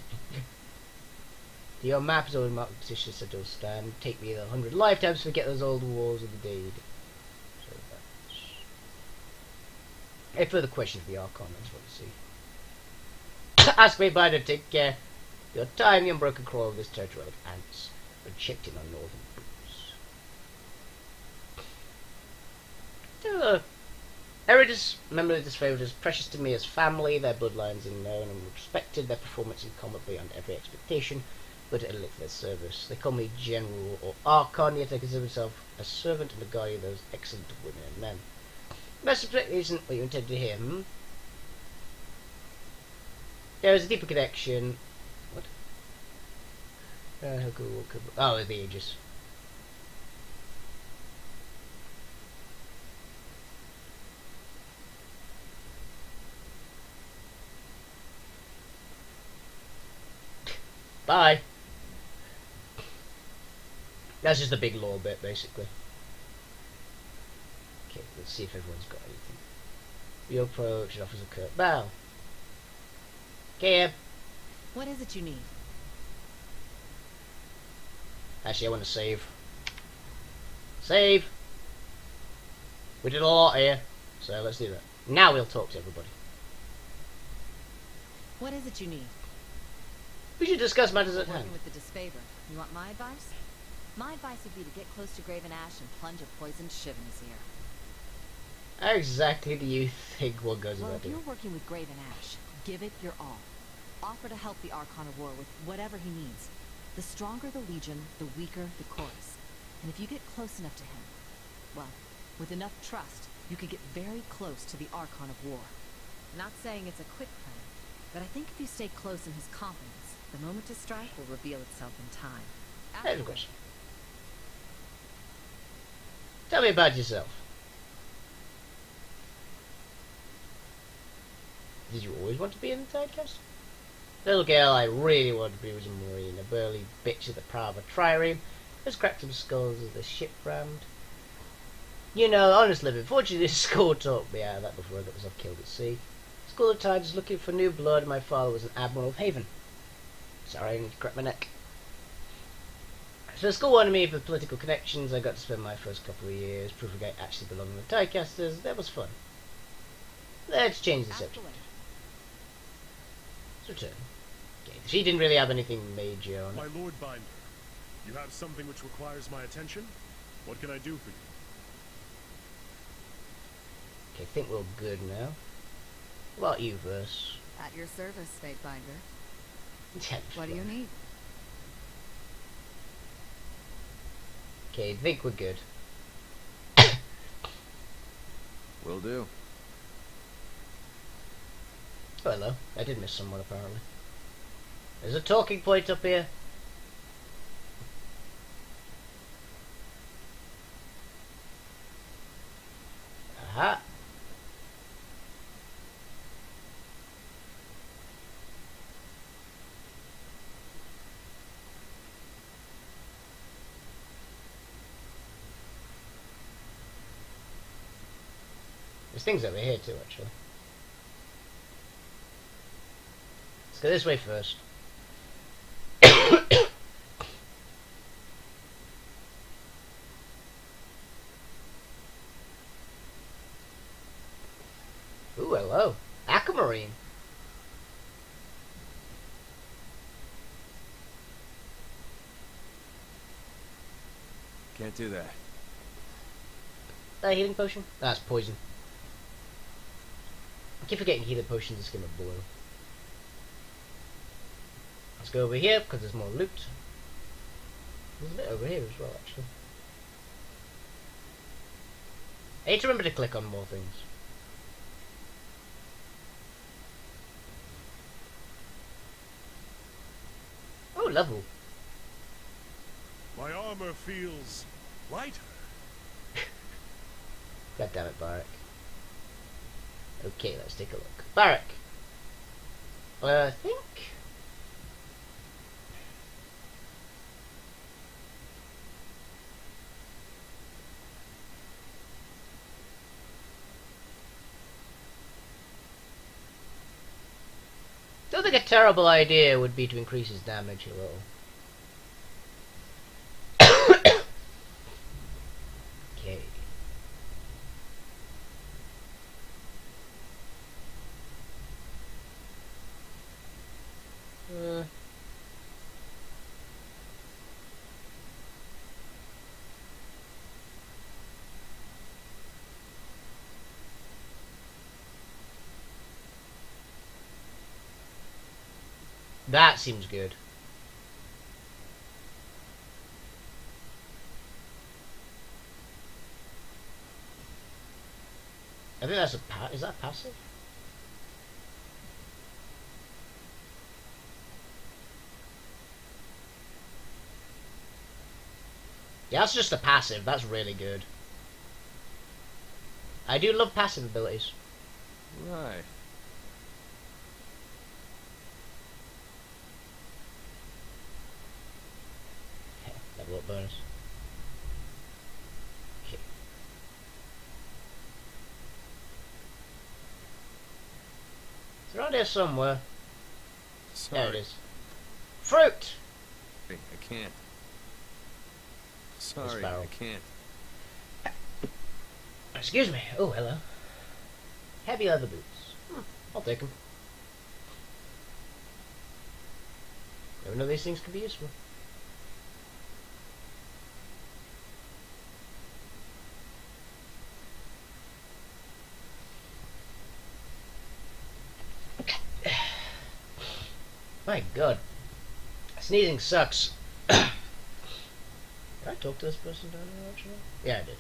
Your map is always marked positions that don't stand. Take me 100 lifetimes to forget those old wars of the deed. So that's... Any further questions for the Archon? I just want to see. Ask me by to take care. Your time, the unbroken crawl of this territory like ants, but checked in on northern boots. Eridus, memory of this favourite is precious to me as family. Their bloodlines are known and respected. Their performance in combat beyond every expectation. But I live their service. They call me General or Archon, yet I consider myself a servant and a guardian of those excellent women and men. Most of it isn't what you intended to hear, There is a deeper connection. What? Oh, the ages. Bye. That's just a big lore bit, basically. Okay, let's see if everyone's got anything. Your approach and offers a curt bow. Okay. What is it you need? Actually, I want to save. Save! We did a lot here, so let's do that. Now we'll talk to everybody. What is it you need? We should discuss matters at hand. Working with the disfavor. You want my advice? My advice would be to get close to Graven Ash and plunge a poisoned shiv in his ear. How exactly do you think one goes Well, about if doing? you're working with Graven Ash, give it your all. Offer to help the Archon of War with whatever he needs. The stronger the Legion, the weaker the chorus. And if you get close enough to him, well, with enough trust, you could get very close to the Archon of War. Not saying it's a quick plan, but I think if you stay close in his confidence, the moment to strike will reveal itself in time. I have a question. Tell me about yourself. Did you always want to be in the Tidecast? The little girl I really wanted to be was a Marine, a burly bitch at the prow of a trireme, who's cracked some skulls as the ship rammed. You know, honestly, unfortunately this school taught me out of that before I got myself killed at sea. School of Tides was looking for new blood, and my father was an Admiral of Haven. Sorry, I need to crack my neck. So the school wanted me for political connections. I got to spend my first couple of years proving I actually belonged to the Tidecasters. That was fun. Let's change the subject. return. Okay, she didn't really have anything major on My it. Lord Binder, you have something which requires my attention? What can I do for you? Okay, I think we're good now. What about you, Verse? At your service, Fate Binder. What do Okay, you need? I think we're good. Will do. Oh, hello. I did miss someone, apparently. There's a talking point up here. Aha. There's things over here too, actually. Let's go this way first. Ooh, hello. Aquamarine. Can't do that. That healing potion? That's poison. I keep forgetting healing potions are skin of blue. Let's go over here because there's more loot. There's a bit over here as well, actually. I need to remember to click on more things. Oh, level. My armor feels lighter. God damn it, Barak. Okay, let's take a look. Barak. I think. Don't think a terrible idea would be to increase his damage a little. Okay. That seems good. I think that's a is that passive? Yeah, that's just a passive. That's really good. I do love passive abilities. Right. Level up bonus. Okay. It's around here somewhere. Sorry. There it is. Fruit! I can't. Sorry, barrel. I can't. Excuse me. Oh, hello. Heavy leather boots. I'll take them. Never know these things can be useful. My god. Sneezing sucks. Did I talk to this person down there actually? Yeah, I did.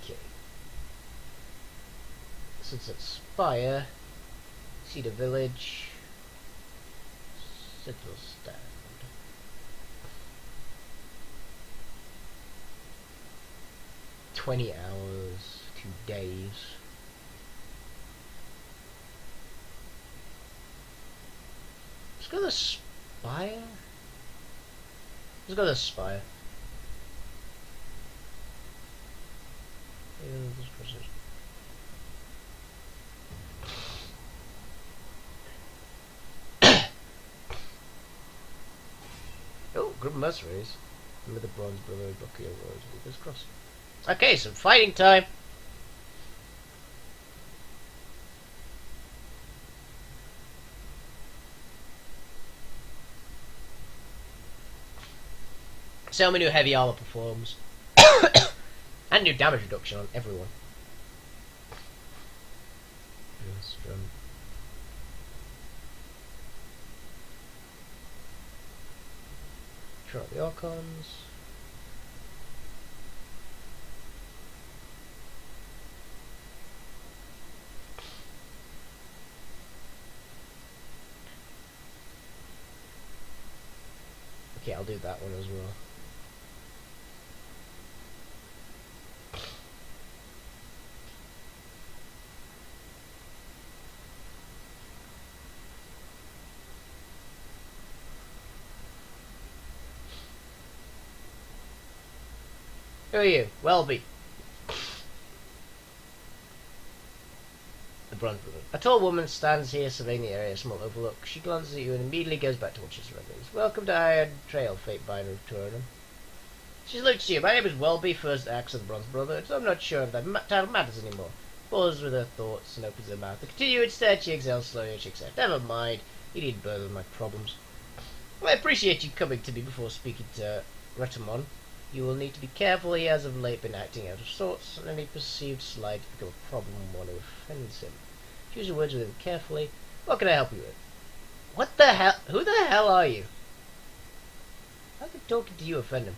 Okay. Sunset Spire. Cedar Village. Citadel Stand. $20, 2 days. Let's go to the Spire. Let's go to the Spire. Oh, group of mercenaries. Remember the Bronze Brotherhood block your roads, Weaver's Crossing. Okay, so fighting time. So many new heavy armor performs. And new damage reduction on everyone. Yes, try out the Archons. Okay, I'll do that one as well. Who are you? Welby. The Bronze Brother. A tall woman stands here surveying the area, a small overlook. She glances at you and immediately goes back to what she's surroundings. Welcome to Iron Trail, Fate Binder of Tyranny. She looks at you. My name is Welby, first axe of the Bronze Brother, so I'm not sure if that title matters anymore. Pauses with her thoughts and opens her mouth. To continue instead, she exhales slowly and shakes her head. Never mind. You needn't bother with my problems. Well, I appreciate you coming to me before speaking to Retamon. You will need to be careful. He has of late been acting out of sorts, and any perceived slight become a problem when one who offends him. Choose your words with him carefully. What can I help you with? What the hell? Who the hell are you? How could talking to you offend him?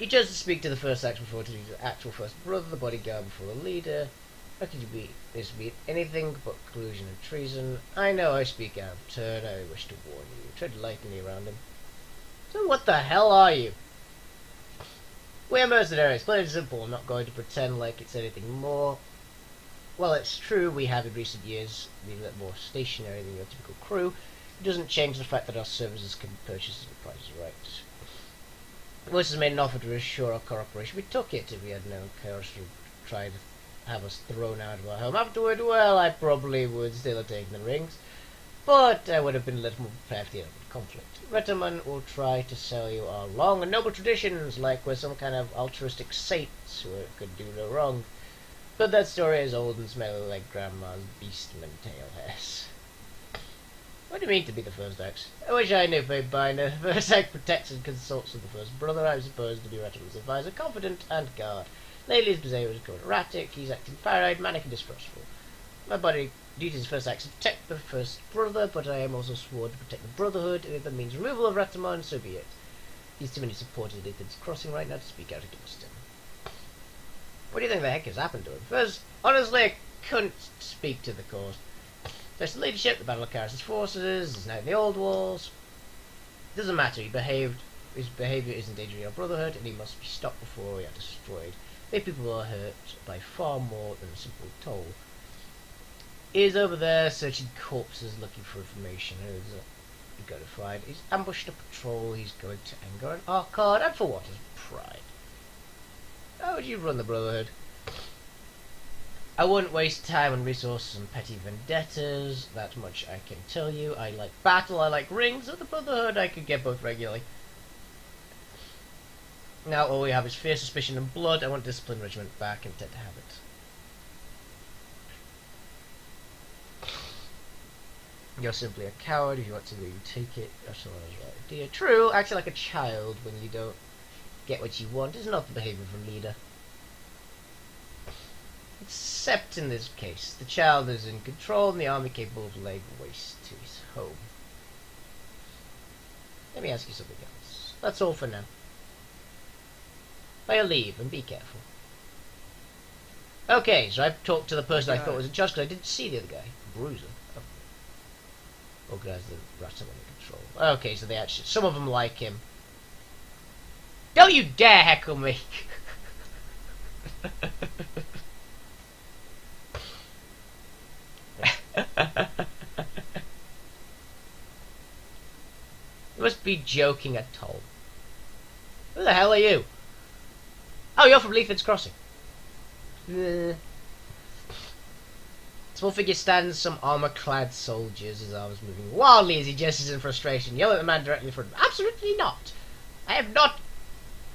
You chose to speak to the first axe before to the actual first brother, the bodyguard before the leader. How could you be this be anything but collusion and treason? I know I speak out of turn. I wish to warn you. Tread lightly around him. So what the hell are you? We're mercenaries, plain and simple. I'm not going to pretend like it's anything more. Well, it's true, we have in recent years been a little more stationary than your typical crew. It doesn't change the fact that our services can be purchased at the price is right. Voice has made an offer to assure our cooperation. We took it. If we had known chaos would try to have us thrown out of our home afterward, well, I probably would still have taken the rings. But I would have been a little more prepared for the inevitable conflict. Retamon will try to sell you our long and noble traditions, like we're some kind of altruistic saints who could do no wrong. But that story is old and smelly like Grandma's beastman tail hairs. What do you mean to be the first axe? I wish I knew, Fate Binder. The first axe protects and consults with the first brother. I'm supposed to be Retamon's advisor, confident and guard. Lately his behaviour is called erratic, he's acting paranoid, manic and distrustful. My body duty is first axe to protect the first brother, but I am also sworn to protect the Brotherhood, and if that means removal of Retamon, so be it. He's too many supporters at Ethan's Crossing right now to speak out against him. What do you think the heck has happened to him? First, honestly, I couldn't speak to the cause. There's the leadership, the Battle of Karis's forces, he's now in the Old Walls. It doesn't matter, his behaviour is endangering our Brotherhood, and he must be stopped before we are destroyed. If people are hurt by far more than a simple toll. He is over there searching corpses, looking for information. He's got to find. He's ambushed a patrol, he's going to anger an Archon, and for what? His pride. How would you run the Brotherhood? I wouldn't waste time and resources on petty vendettas, that much I can tell you. I like battle, I like rings, at the Brotherhood I could get both regularly. Now all we have is fear, suspicion and blood. I want discipline regiment back and intend to have it. You're simply a coward. If you want to leave, take it. That's all I was right idea. True, acting like a child when you don't get what you want is not the behaviour of a leader. Except in this case, the child is in control and the army capable of laying waste to his home. Let me ask you something else. That's all for now. By your leave, and be careful. Okay, so I've talked to the person I thought was in charge because I didn't see the other guy. Bruiser. Oh. Organize the rats under control. Okay, so they actually, some of them like him. Don't you dare heckle me! You must be joking at all. Who the hell are you? Oh, you're from Leaford's Crossing. Small figure stands, some armour-clad soldiers, his arms moving wildly as he gestures in frustration. Yell at the man directly in front of him. Absolutely not! I have not.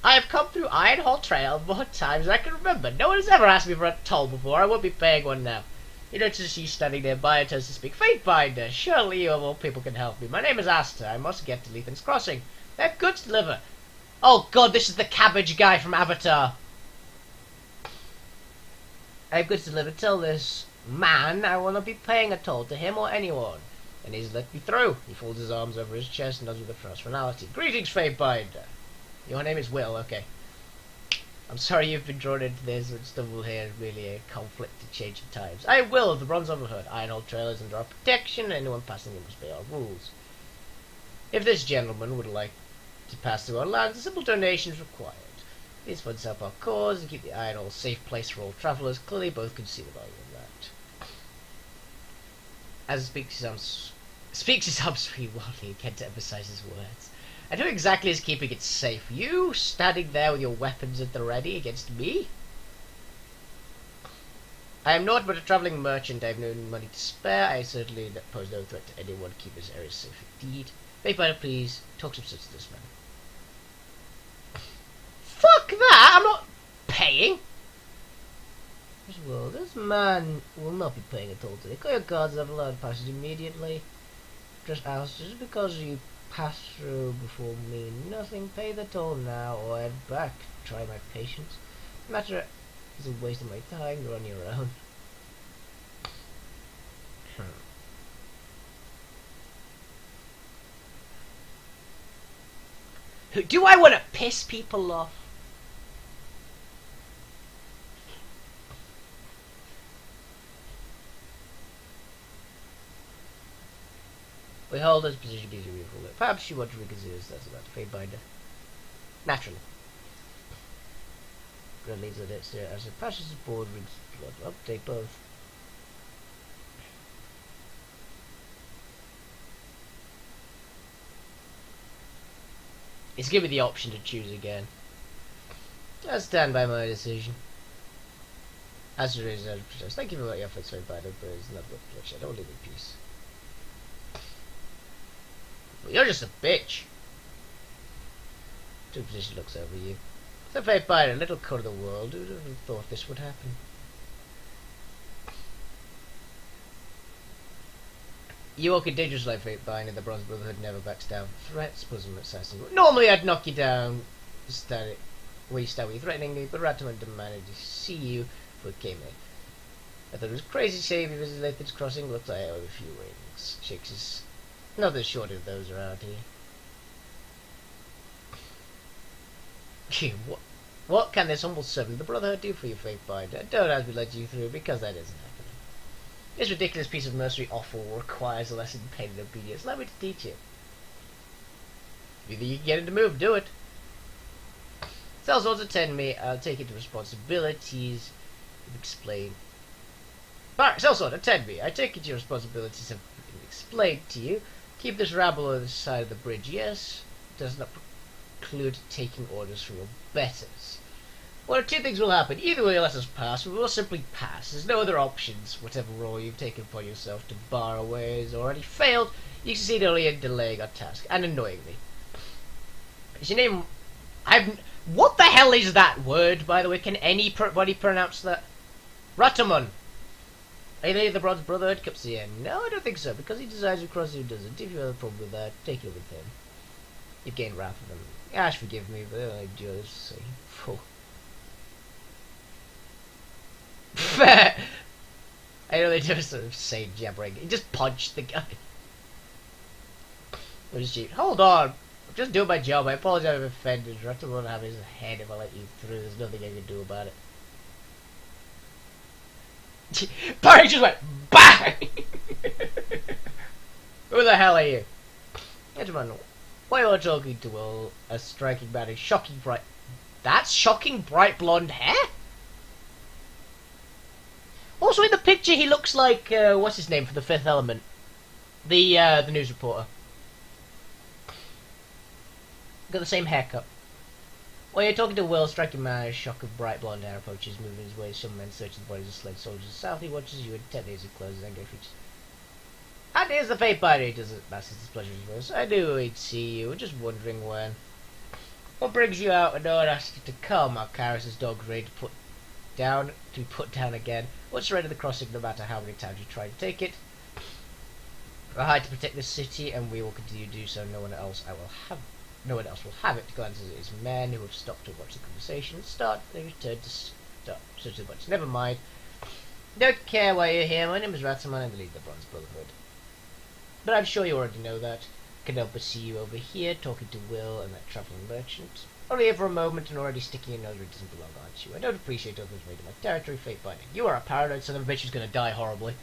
I have come through Ironhall Trail more times than I can remember. No one has ever asked me for a toll before. I won't be paying one now. You notice you standing nearby and turns to speak. Fatefinder, surely you of all people can help me. My name is Asta. I must get to Lethan's Crossing. I have goods to deliver. Oh god, this is the cabbage guy from Avatar. I have goods to deliver. Tell this man I will not be paying a toll to him or anyone. And he's let me through. He folds his arms over his chest and does with a fierce finality. Greetings, Fatefinder. Your name is Will, okay. I'm sorry you've been drawn into this, but stumble here is really a conflict to changing times. I am Will of the Bronze Overhood. Ironhold Trail is under our protection, and anyone passing it must obey our rules. If this gentleman would like to pass through our lands, a simple donation is required. These funds help our cause and keep the Ironhold a safe place for all travellers. Clearly both can see the value of that. As speaks his arm sweet Wolfie and can't emphasize his words. And who exactly is keeping it safe? You, standing there with your weapons at the ready against me? I am naught but a travelling merchant. I have no money to spare. I certainly pose no threat to anyone. Keep this area safe indeed. Fatefinder, please, talk some sense to this man. Fuck that! I'm not paying! Well, this man will not be paying a toll today. Call your guards, have allowed passage immediately. Just ask, just because you pass through before me, nothing. Pay the toll now or head back. Try my patience. The matter is a waste of my time. You're on your own. Do I want to piss people off? We hold this position because we rule it. Perhaps you want to reconsider that's about the Fatefinder. Naturally. Blood leads on it as it passes the board with blood. Update both. It's given me the option to choose again. I stand by my decision. As there is, thank you for your efforts, Fatefinder, but it's not worth bloodshed. Don't leave in peace. Well, you're just a bitch. Two position looks over you. The Fatefinder, little cut of the world. Who would have thought this would happen? You walk a dangerous life, Fatefinder. The Bronze Brotherhood never backs down threats. Bosom assassin. Normally, I'd knock you down. Stand where you stand, where you're threatening me, but Rataman demanded to see you before it came in. I thought it was crazy to say if he visited Lethan's Crossing. Looks like I owe a few rings. Shakes his. Not as short of those around here. What can this humble servant of the Brotherhood do for you, Fatefinder? Don't ask me to let you through, because that isn't happening. This ridiculous piece of mercenary offal requires a lesson in pain and obedience. Allow me to teach you. If you think you can get it to move, do it. Cells also attend me. I'll take into responsibilities. Explain. Sellsword, attend me. I take it your responsibilities have been explained to you. Keep this rabble on the side of the bridge, yes. Does not preclude taking orders from your betters. One of two things will happen. Either way, let us pass, or we will simply pass. There's no other options. Whatever role you've taken upon yourself to bar our way has already failed. You succeed only in delaying our task, and annoying me. Is your name... What the hell is that word, by the way? Can anybody pronounce that? Ratamun. Are they the Bronze Brotherhood? Comes here. No, I don't think so, because he decides to cross who doesn't. If you have a problem with that, take it with him. You've gained wrath of them. Ash, forgive me, but I do this to say fool. I know they do sort of say jabbering. He just punched the guy. Hold on. I'm just doing my job. I apologize if I offended. Ratamun won't have his head if I let you through. There's nothing I can do about it. Barry just went BANG! Who the hell are you? Gentlemen, why are you talking to a striking man in shocking bright... That's shocking bright blonde hair? Also in the picture he looks like, what's his name for the Fifth Element? The news reporter. Got the same haircut. While you're talking to Will, striking man, a shock of bright blonde hair approaches, moving his way. Some men search the bodies of slave soldiers south. He watches you intently as he closes and features. And here's the Fatefinder. He doesn't mask his displeasure in his voice. I knew he'd see you. Just wondering when. What brings you out and no one asked you to come? Our Karis' dog ready to be put down again. What's ready to the crossing no matter how many times you try to take it? We're hired to protect this city and we will continue to do so. No one else will have it. Glances at his men who have stopped to watch the conversation and start. They return to stop. Such as much. Never mind. Don't care why you're here. My name is Ratsaman and I lead the Bronze Brotherhood. But I'm sure you already know that. Can help but see you over here talking to Will and that travelling merchant. Only here for a moment and already sticking your nose where it doesn't belong, aren't you? I don't appreciate others made in my territory, fate binding. You are a paranoid son of a bitch who's gonna die horribly.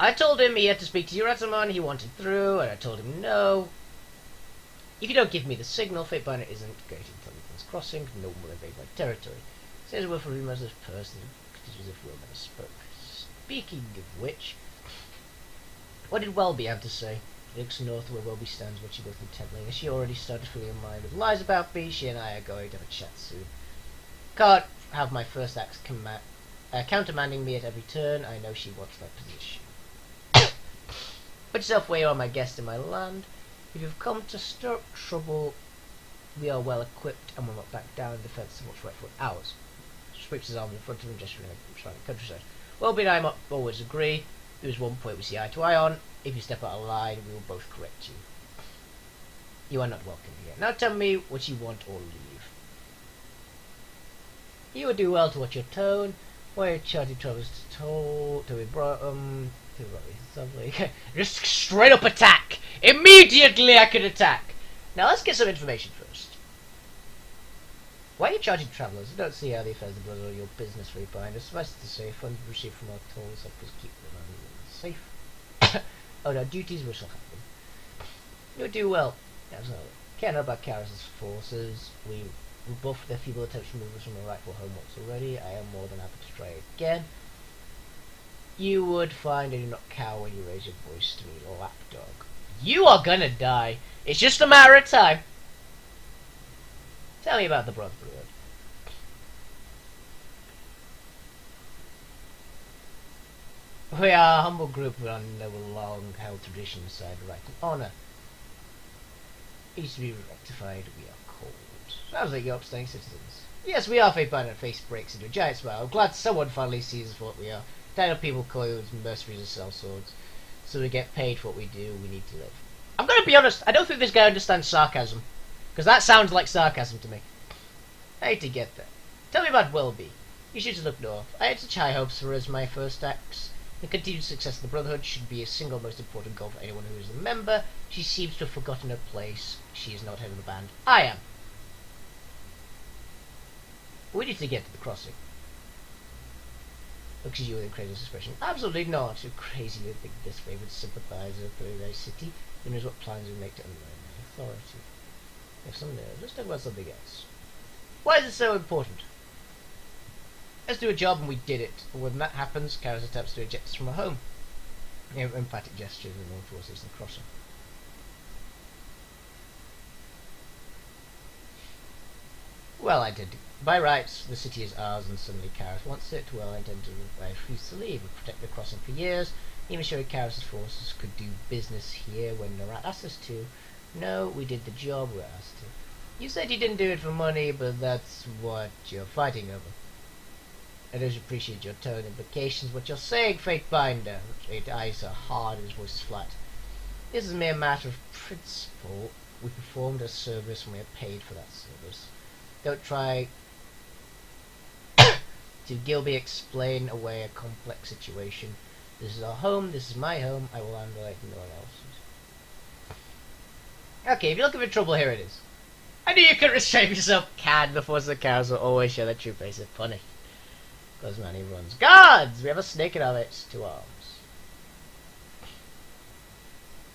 I told him he had to speak to you, Ratsaman. He wanted through, and I told him no. If you don't give me the signal, fate binder isn't going to intelligence crossing. No one will invade my territory. Says Will for rumors this person, as if Will never spoke. Speaking of which, what did Welby have to say? He looks north where Welby stands, watching both intently. As she already started filling her mind with lies about me, she and I are going to have a chat soon. Can't have my first axe countermanding me at every turn. I know she wants my position. Put yourself where you are my guest in my land. If you've come to stir up trouble, we are well equipped and will not back down in defence of what's rightful ours. Sweeps his arm in front of him, gesturing in the surrounding countryside. Welby and I always agree. There is one point we see eye to eye on. If you step out of line, we will both correct you. You are not welcome here. Now tell me what you want or leave. You would do well to watch your tone. Why your charity travels to be brought just straight up attack. Immediately I can attack. Now let's get some information first. Why are you charging travellers? I don't see how the affairs of the brother are your business for you behind us. Suffice it to say, funds received from our tolls help us keep them safe. Oh no, duties we shall have them. You'll do well. Absolutely. Can't know about Karis' forces. We rebuffed their feeble attempts to move us from our rightful home once already. I am more than happy to try again. You would find I do not cower when you raise your voice to me, lapdog. You are gonna die. It's just a matter of time. Tell me about the Brotherhood. We are a humble group with a long-held tradition aside right and honour. It used to be rectified, we are cold. Sounds like you're upstanding citizens. Yes, we are fate bound and face breaks into a giant smile. I'm glad someone finally sees us for what we are. Tired of people calling us mercenaries and sell swords. So we get paid for what we do, we need to live. I'm gonna be honest, I don't think this guy understands sarcasm. Because that sounds like sarcasm to me. I hate to get there. Tell me about Welby. You should look north. I had such high hopes for her as my first axe. The continued success of the Brotherhood should be a single most important goal for anyone who is a member. She seems to have forgotten her place. She is not head of the band. I am. We need to get to the crossing. Looks at you with a crazy expression. Absolutely not. You're crazy to think this favoured sympathiser for a very city. Who knows what plans we make to undermine my authority. We have some nerve. Let's talk about something else. Why is it so important? Let's do a job and we did it. But when that happens, Karis attempts to eject us from our home. Emphatic gestures and more forces than crossing. Well, I did. By rights, the city is ours and suddenly Karis wants it. Well, I refuse to leave. We protect the crossing for years. Even showing Karis' forces could do business here when Narat asked us to. No, we did the job we were asked to. You said you didn't do it for money, but that's what you're fighting over. I don't appreciate your tone implications. What you're saying, Fate Binder. His eyes are hard and his voice is flat. This is a mere matter of principle. We performed a service and we are paid for that service. Don't try to Gilby explain away a complex situation. This is our home, this is my home, I will handle it, no one else's. Okay, if you're looking for trouble, here it is. I knew you couldn't restrain yourself. Can the force of the cows will always show their true face if punished. Because man, he runs. Guards! We have a snake in our midst, 2 arms.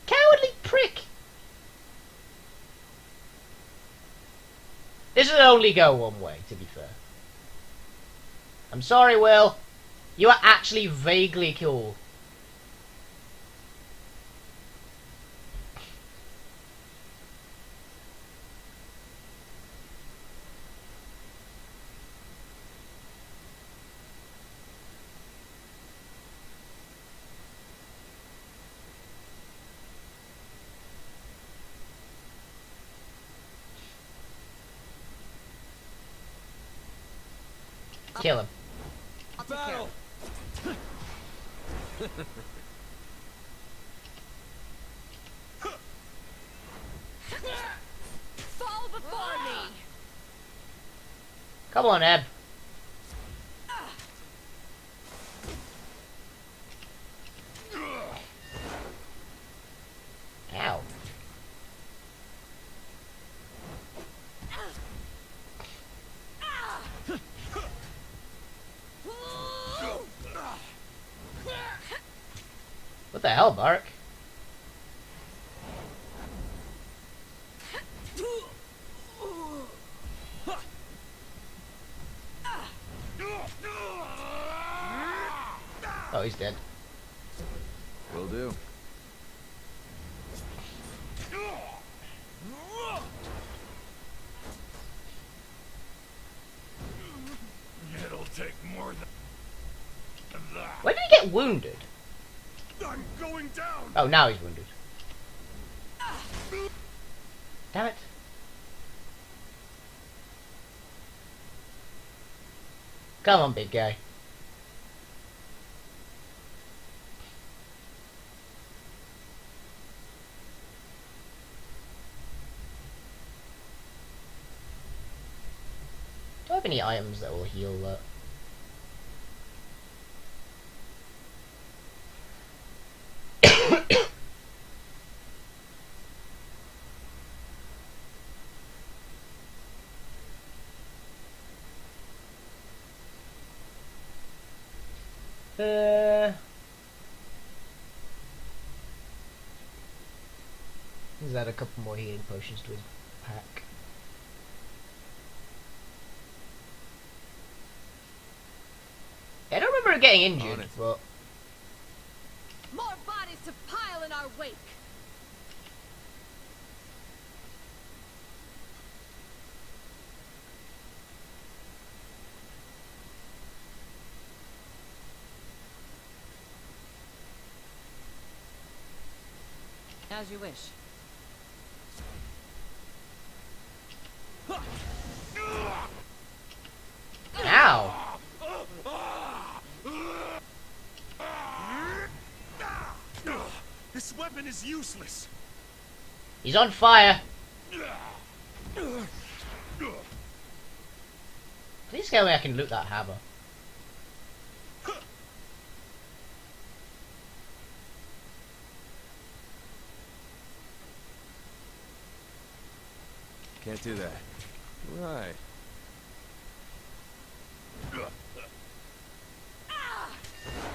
Cowardly prick! This will only go one way, to be fair. I'm sorry, Will. You are actually vaguely cool. Kill him. I'll take care of it. Fall before me! Come on, Eb. Ow. What the hell, Bark? Oh, he's dead. Will do. It'll take more than that. Where did he get wounded? I'm going down. Oh, now he's wounded. Damn it. Come on, big guy. Do I have any items that will heal that? He's add a couple more healing potions to his pack. I don't remember getting injured, but More bodies to pile in our wake! As you wish. ow! This weapon is useless. He's on fire. Please tell me I can loot that hammer. Can't do that. Right.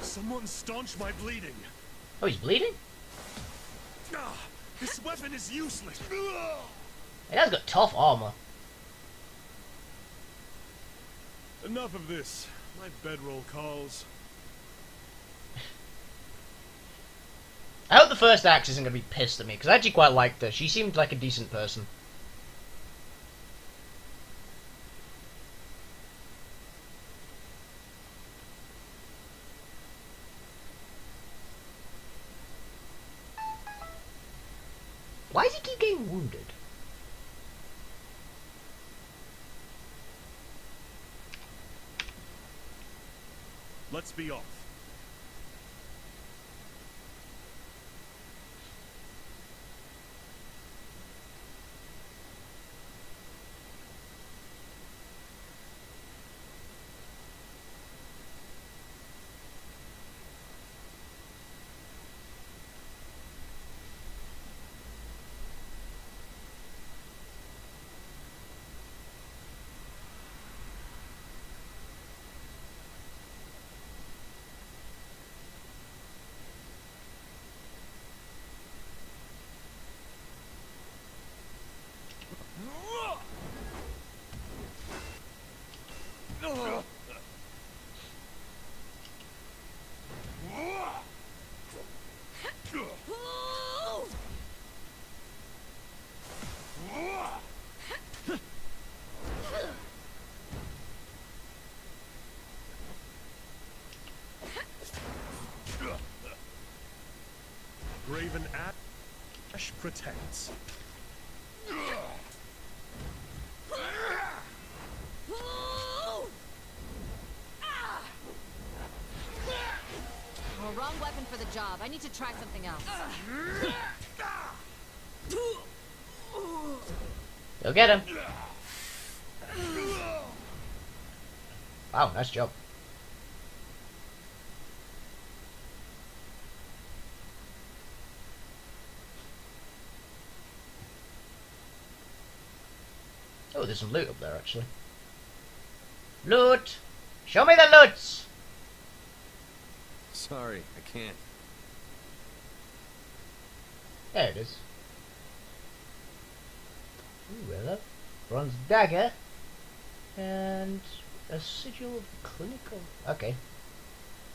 Someone staunch my bleeding. Oh, he's bleeding? This weapon is useless. He has got tough armor. Enough of this. My bedroll calls. I hope the first axe isn't going to be pissed at me, because I actually quite liked her. She seemed like a decent person. Why does he keep getting wounded? Let's be off. Graven Ash protects. for the job. I need to try something else. Go get him. Wow, nice job. Oh, there's some loot up there, actually. Loot! Show me the loots! Sorry, I can't. There it is. Ooh, hello. Bronze dagger. And a sigil of clinical... Okay.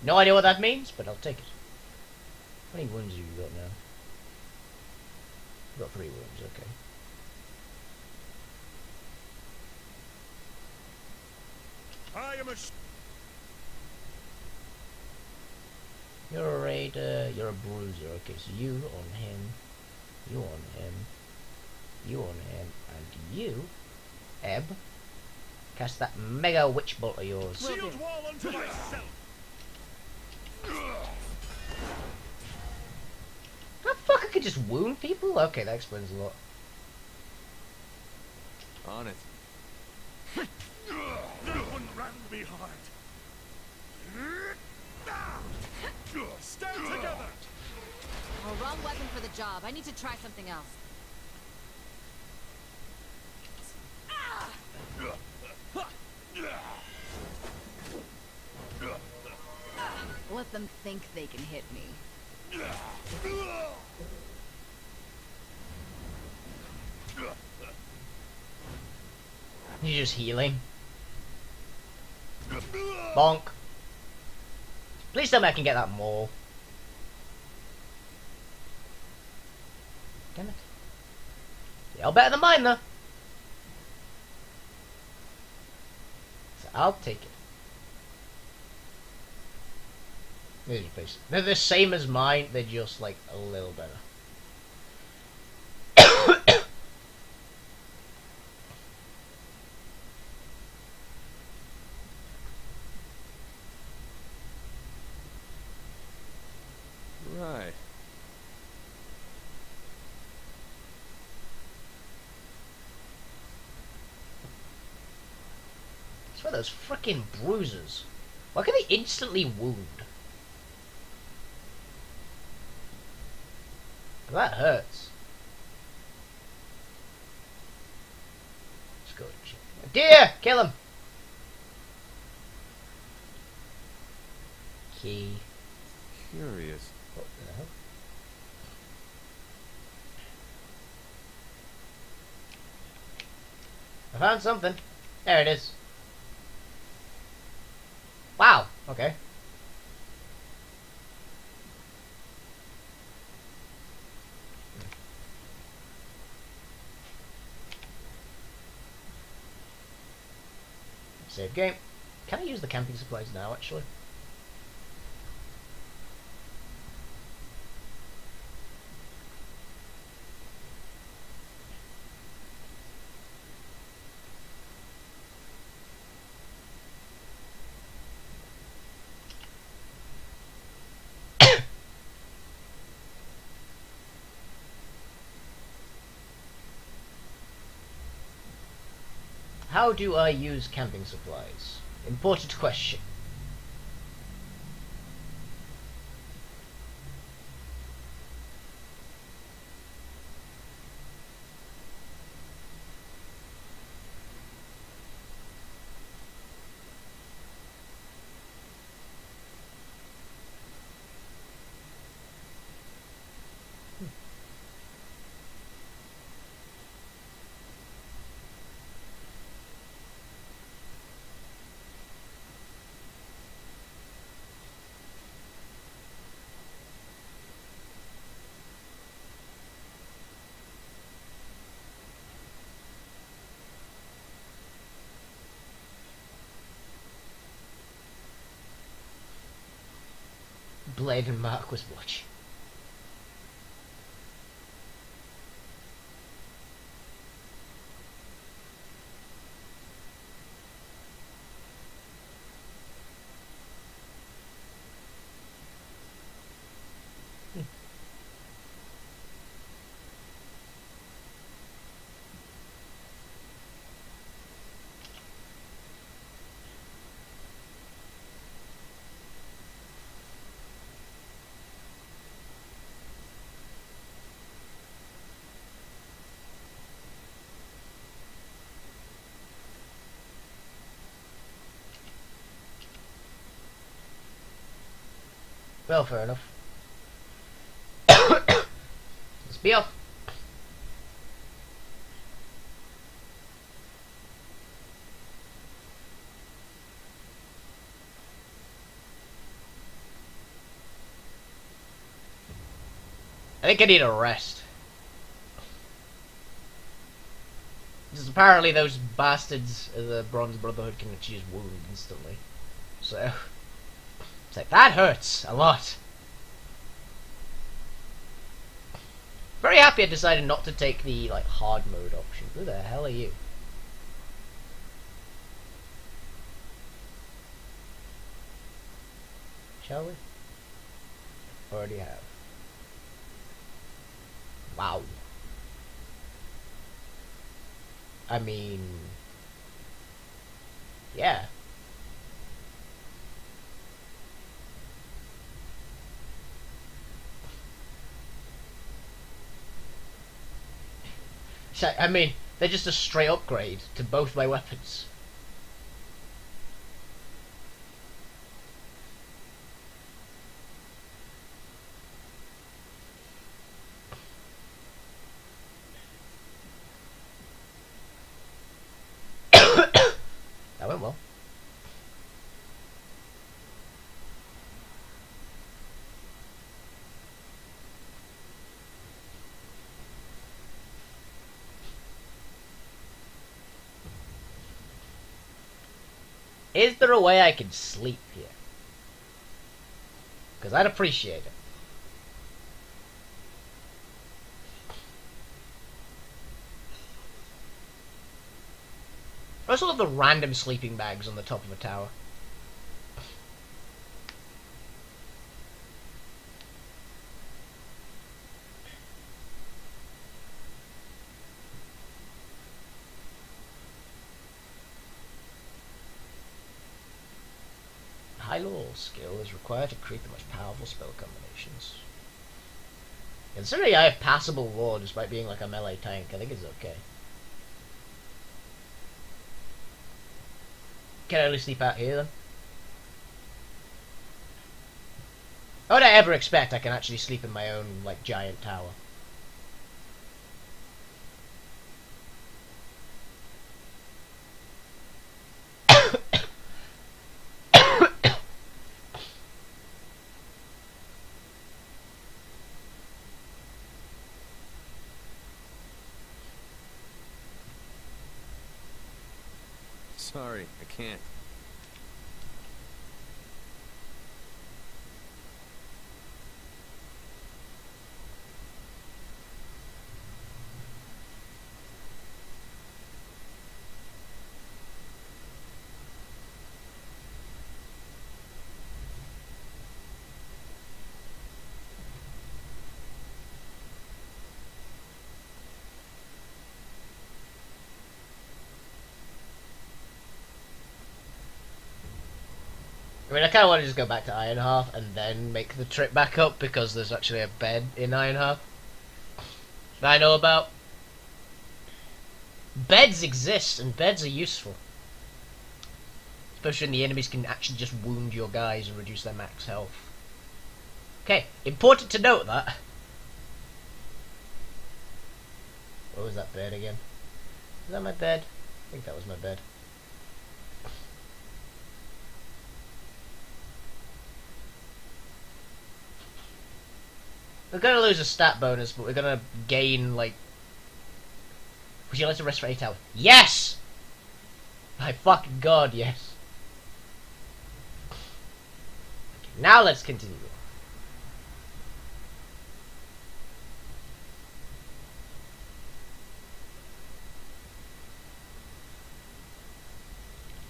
No idea what that means, but I'll take it. How many wounds have you got now? You've got 3 wounds, okay. I am a You're a raider, you're a bruiser. Okay, so you on him, you on him, you on him, and you, Ebb, cast that mega witch bolt of yours. shield wall unto myself. How the fuck I could just wound people? Okay, that explains a lot. On it. That one rattled me hard. Stand together. Oh, wrong weapon for the job. I need to try something else. Let them think they can hit me. You're just healing. Bonk. Please tell me I can get that mole. Damn it. You're better than mine, though. So I'll take it. There's your face. They're the same as mine, they're just like a little better. Right. It's for those frickin' bruises. Why can they instantly wound? That hurts. Let's go check. Deer! Kill him! Key. Curious. What the hell? I found something. There it is. Wow. Okay. Save game. Can I use the camping supplies now, actually? How do I use camping supplies? Important question. Blade and Mark was watching. Well, fair enough. Let's be off. I think I need a rest. Because apparently those bastards of the Bronze Brotherhood can actually just wound instantly. So, it's like, that hurts a lot. Very happy I decided not to take the, like, hard mode option. Who the hell are you? Shall we? Already have. Wow. I mean... yeah. I mean, they're just a straight upgrade to both my weapons. That went well. Is there a way I can sleep here? Because I'd appreciate it. I also love the random sleeping bags on the top of a tower. High law skill is required to create the most powerful spell combinations. Considering I have passable law despite being like a melee tank, I think it's okay. Can I only sleep out here then? How would I ever expect I can actually sleep in my own, like, giant tower? Sorry, I can't. I mean, I kind of want to just go back to Ironhearth and then make the trip back up because there's actually a bed in Ironhearth that I know about. Beds exist and beds are useful. Especially when the enemies can actually just wound your guys and reduce their max health. Okay, important to note that. What was that bed again? Is that my bed? I think that was my bed. We're gonna lose a stat bonus, but we're gonna gain, like... Would you like to rest for 8 hours? Yes! My fucking god, yes. Okay, now let's continue.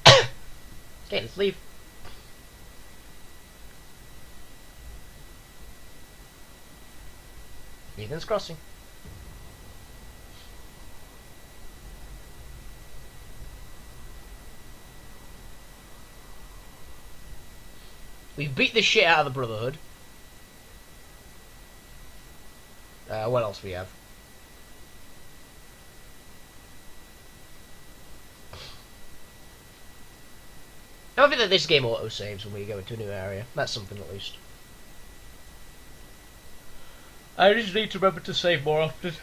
Okay, let's leave. Ethan's Crossing. We've beat the shit out of the Brotherhood. What else we have? I don't think that this game auto-saves when we go into a new area. That's something at least. I just need to remember to save more often.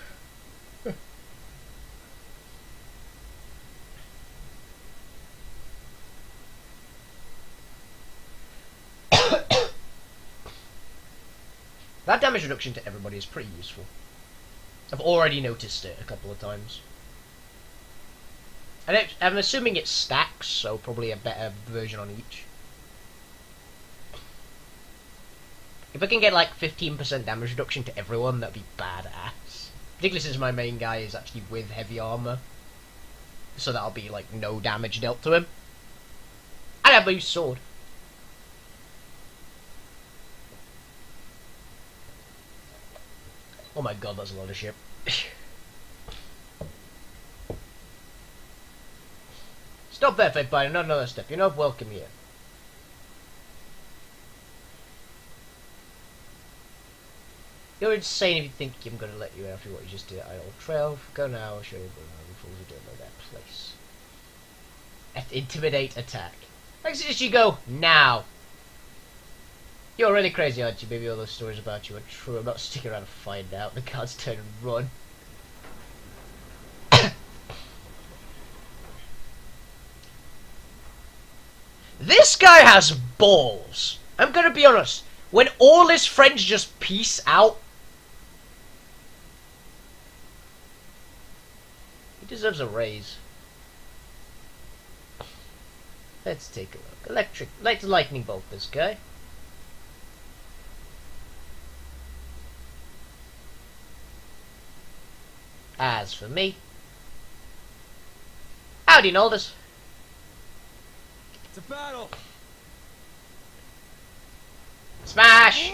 That damage reduction to everybody is pretty useful. I've already noticed it a couple of times. And I'm assuming it stacks, so probably a better version on each. If I can get like 15% damage reduction to everyone, that'd be badass. Particularly since my main guy is actually with heavy armor. So that'll be like no damage dealt to him. And I have my sword. Oh my god, that's a lot of shit. Stop there, Fate Binder, not another step. You're not welcome here. You're insane if you think I'm going to let you in after what you just did at Idle Trail. Go now, I'll show you what the fools are doing by that place. Intimidate attack. I suggest you go now. You're really crazy, aren't you? Maybe all those stories about you are true. I'm not sticking around to find out. The cards turn and run. This guy has balls. I'm gonna be honest. When all his friends just peace out, he deserves a raise. Let's take a look. Lightning bolt this guy. As for me, howdy, Noldus. It's a battle! Smash!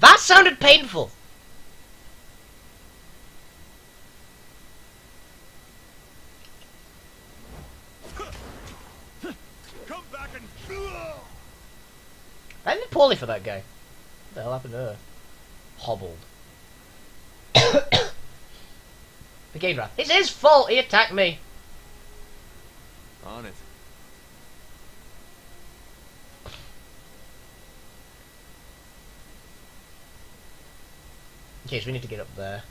That sounded painful. Come back and. I did poorly for that guy. What the hell happened to her? Hobbled. The game wrath. It's his fault he attacked me. On it. Okay, so we need to get up there.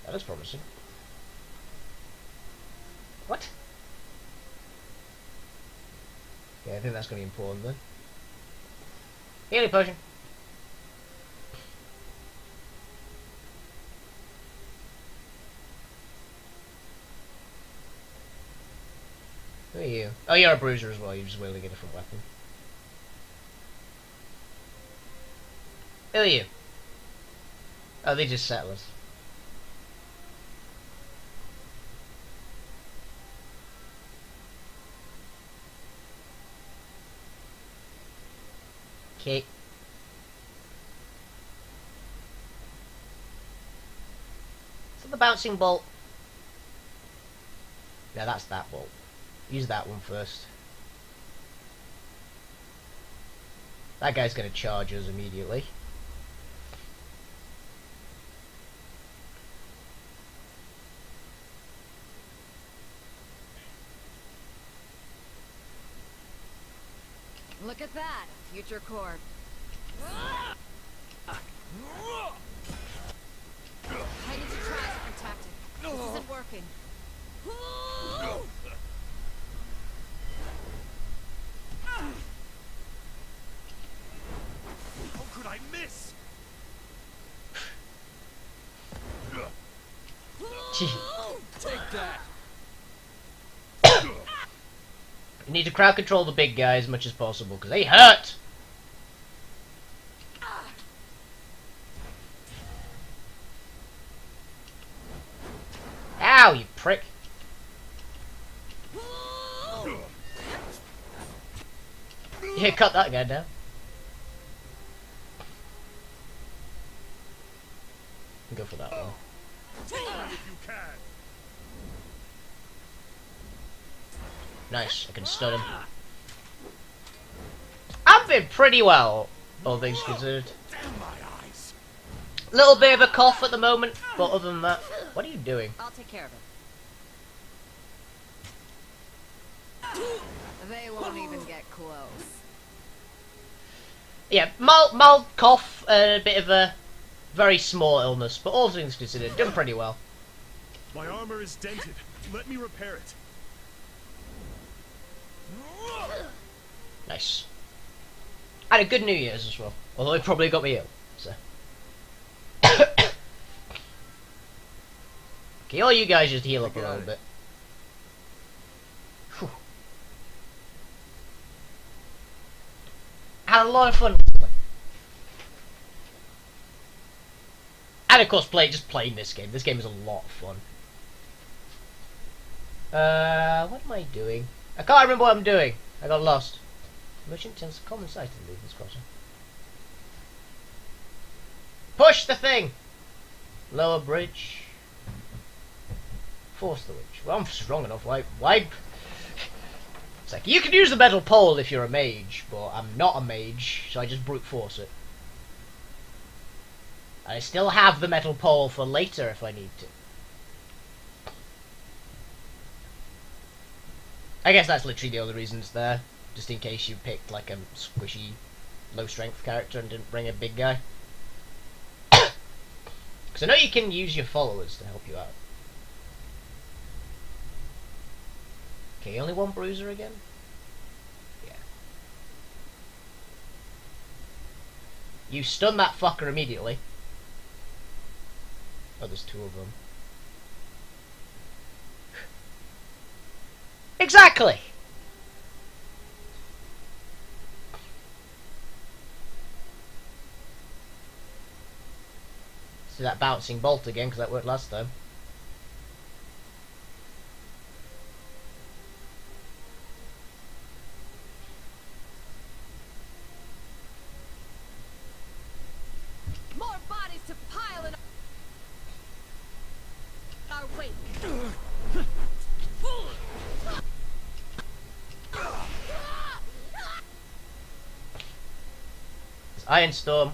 That is promising. What? Yeah, I think that's going to be important then. Healing potion. Who are you? Oh, you're a bruiser as well. You're just wielding a different weapon. Who are you? Oh, they're just settlers. Okay. So the bouncing bolt. Yeah, that's that bolt. Use that one first. That guy's gonna charge us immediately. Look at that, future core. I need to try a different tactic. This isn't working. How could I miss? Take that! You need to crowd control the big guy as much as possible, because they hurt! Ow, you prick. Yeah, cut that guy down. Go for that one. If you can. Nice, I can stun him. I've been pretty well, all things considered. Damn my eyes. Little bit of a cough at the moment, but other than that, what are you doing? I'll take care of it. They won't even get close. Yeah, mild cough and a bit of a very small illness, but all things considered, done pretty well. My armor is dented. Let me repair it. Nice. Had a good New Year's as well, although it probably got me ill. So. Okay, all you guys just heal up a little bit. Whew. Had a lot of fun. And of course, just playing this game. This game is a lot of fun. What am I doing? I can't remember what I'm doing. I got lost. Merchant tends to common sight in this crossing. Push the thing! Lower bridge. Force the witch. Well, I'm strong enough. Why? It's like, you can use the metal pole if you're a mage, but I'm not a mage, so I just brute force it. I still have the metal pole for later if I need to. I guess that's literally the only reason it's there. Just in case you picked like a squishy, low strength character and didn't bring a big guy. Because I know you can use your followers to help you out. Okay, only one bruiser again? Yeah. You stun that fucker immediately. Oh, there's two of them. Exactly! See that bouncing bolt again, because that worked last time. More bodies to pile in our wake. It's Iron Storm.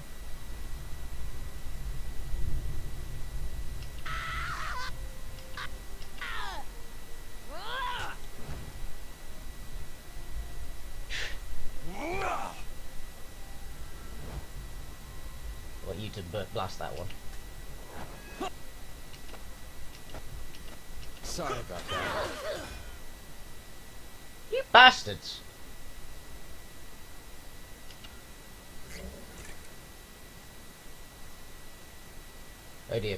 I want you to blast that one. Sorry about that. You bastards! Oh dear.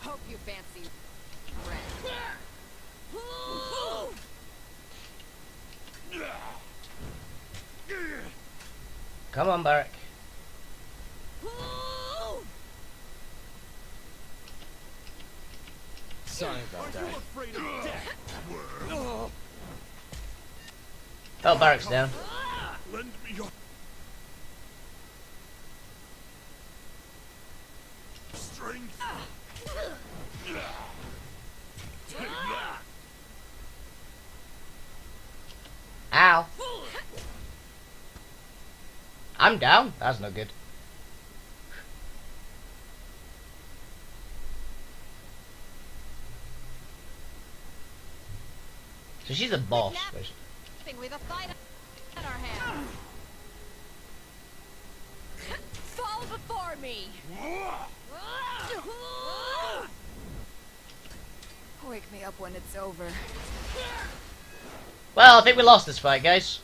Hope you fancy red. Come on, Barrack. Sorry about Are that. you afraid of death, worm? Oh, Barrack's down. Lend me your strength. Take that. Ow. I'm down. That's no good. So she's a boss, basically. With a fight at our hands. Fall before me. Wake me up when it's over. Well, I think we lost this fight, guys.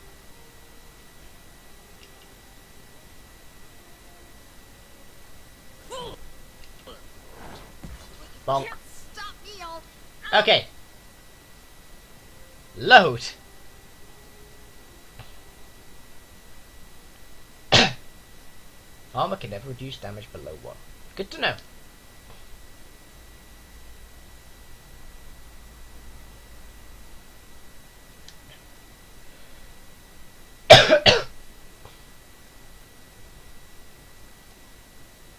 Bonk. Stop me, all. Okay. Load. Armor can never reduce damage below 1. Good to know.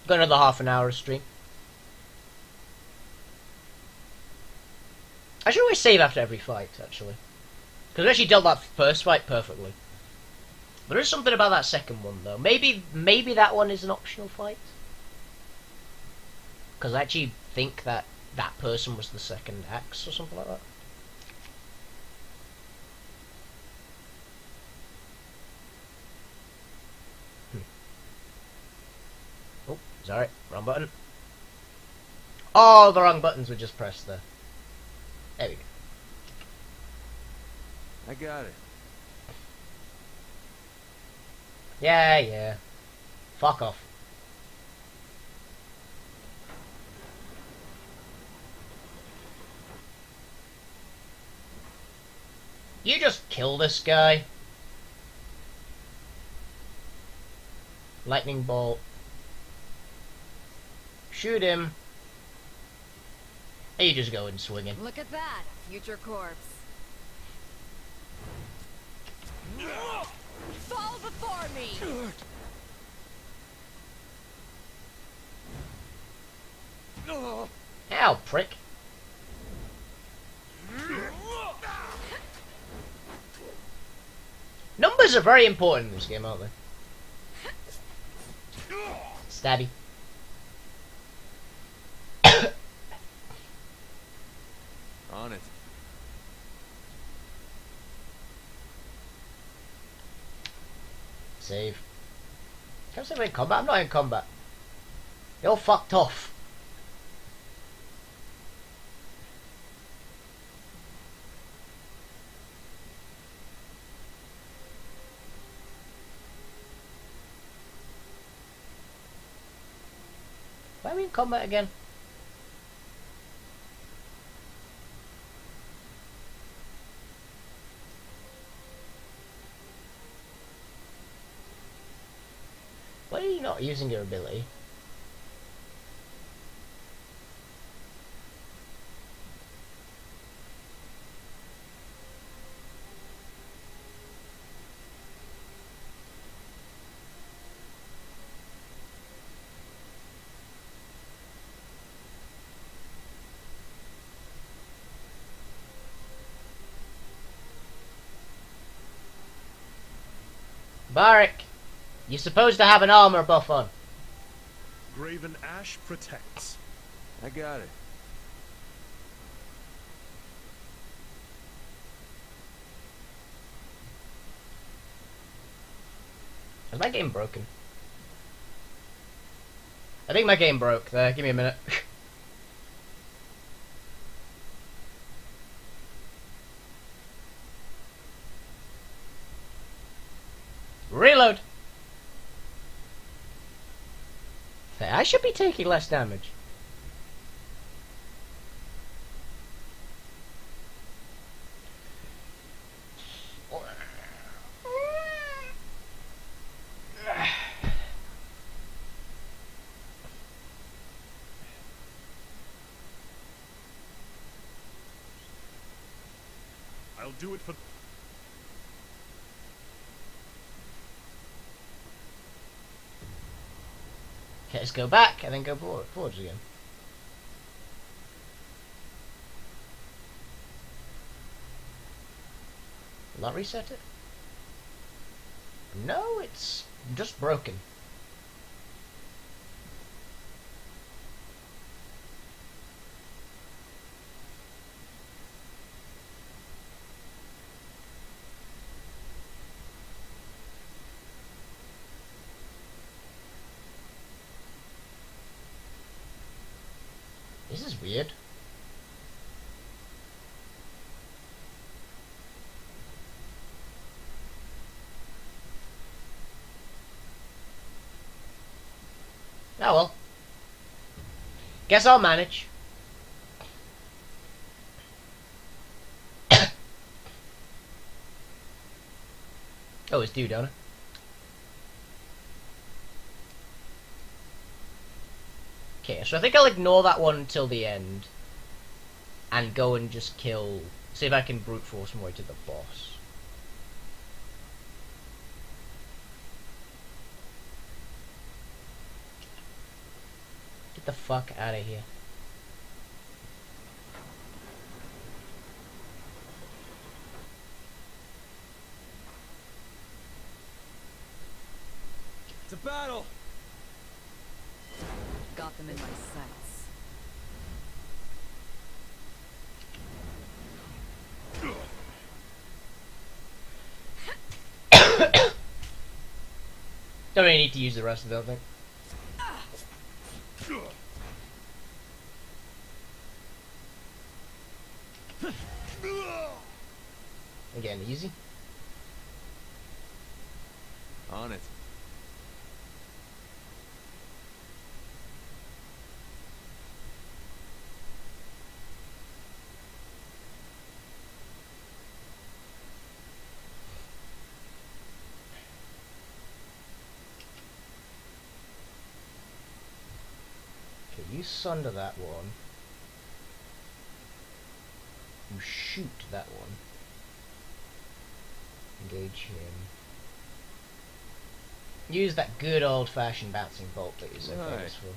Got another half an hour of stream. I should always save after every fight, actually. Because I actually dealt that first fight perfectly. There is something about that second one, though. Maybe that one is an optional fight? Because I actually think that that person was the second axe or something like that. Oh, sorry, wrong button. Oh, the wrong buttons were just pressed there. There we go. I got it. Yeah, yeah. Fuck off. You just kill this guy. Lightning bolt. Shoot him. And you just go and swinging. Look at that, future corpse. Fall before me! Ow, prick. Numbers are very important in this game, aren't they? Stabby. On it. Save. Can I save in combat? I'm not in combat. You're fucked off. Why are we in combat again? Why are you not using your ability? Barik, you're supposed to have an armor buff on. Graven Ash protects. I got it. Is my game broken? I think my game broke there. Give me a minute. Reload! I should be taking less damage. I'll do it for... Okay, let's go back and then go forwards again. Will that reset it? No, it's just broken. This is weird. Oh well. Guess I'll manage. Oh, it's due, don't it? Okay, so I think I'll ignore that one until the end. And go and just kill... See if I can brute force my way to the boss. Get the fuck out of here. It's a battle. Got them in my sights. Don't really need to use the rest of it, I think. Again, easy. On it. Okay, you sunder that one. You shoot that one. Engage him. Use that good old-fashioned bouncing bolt that you're so famous for.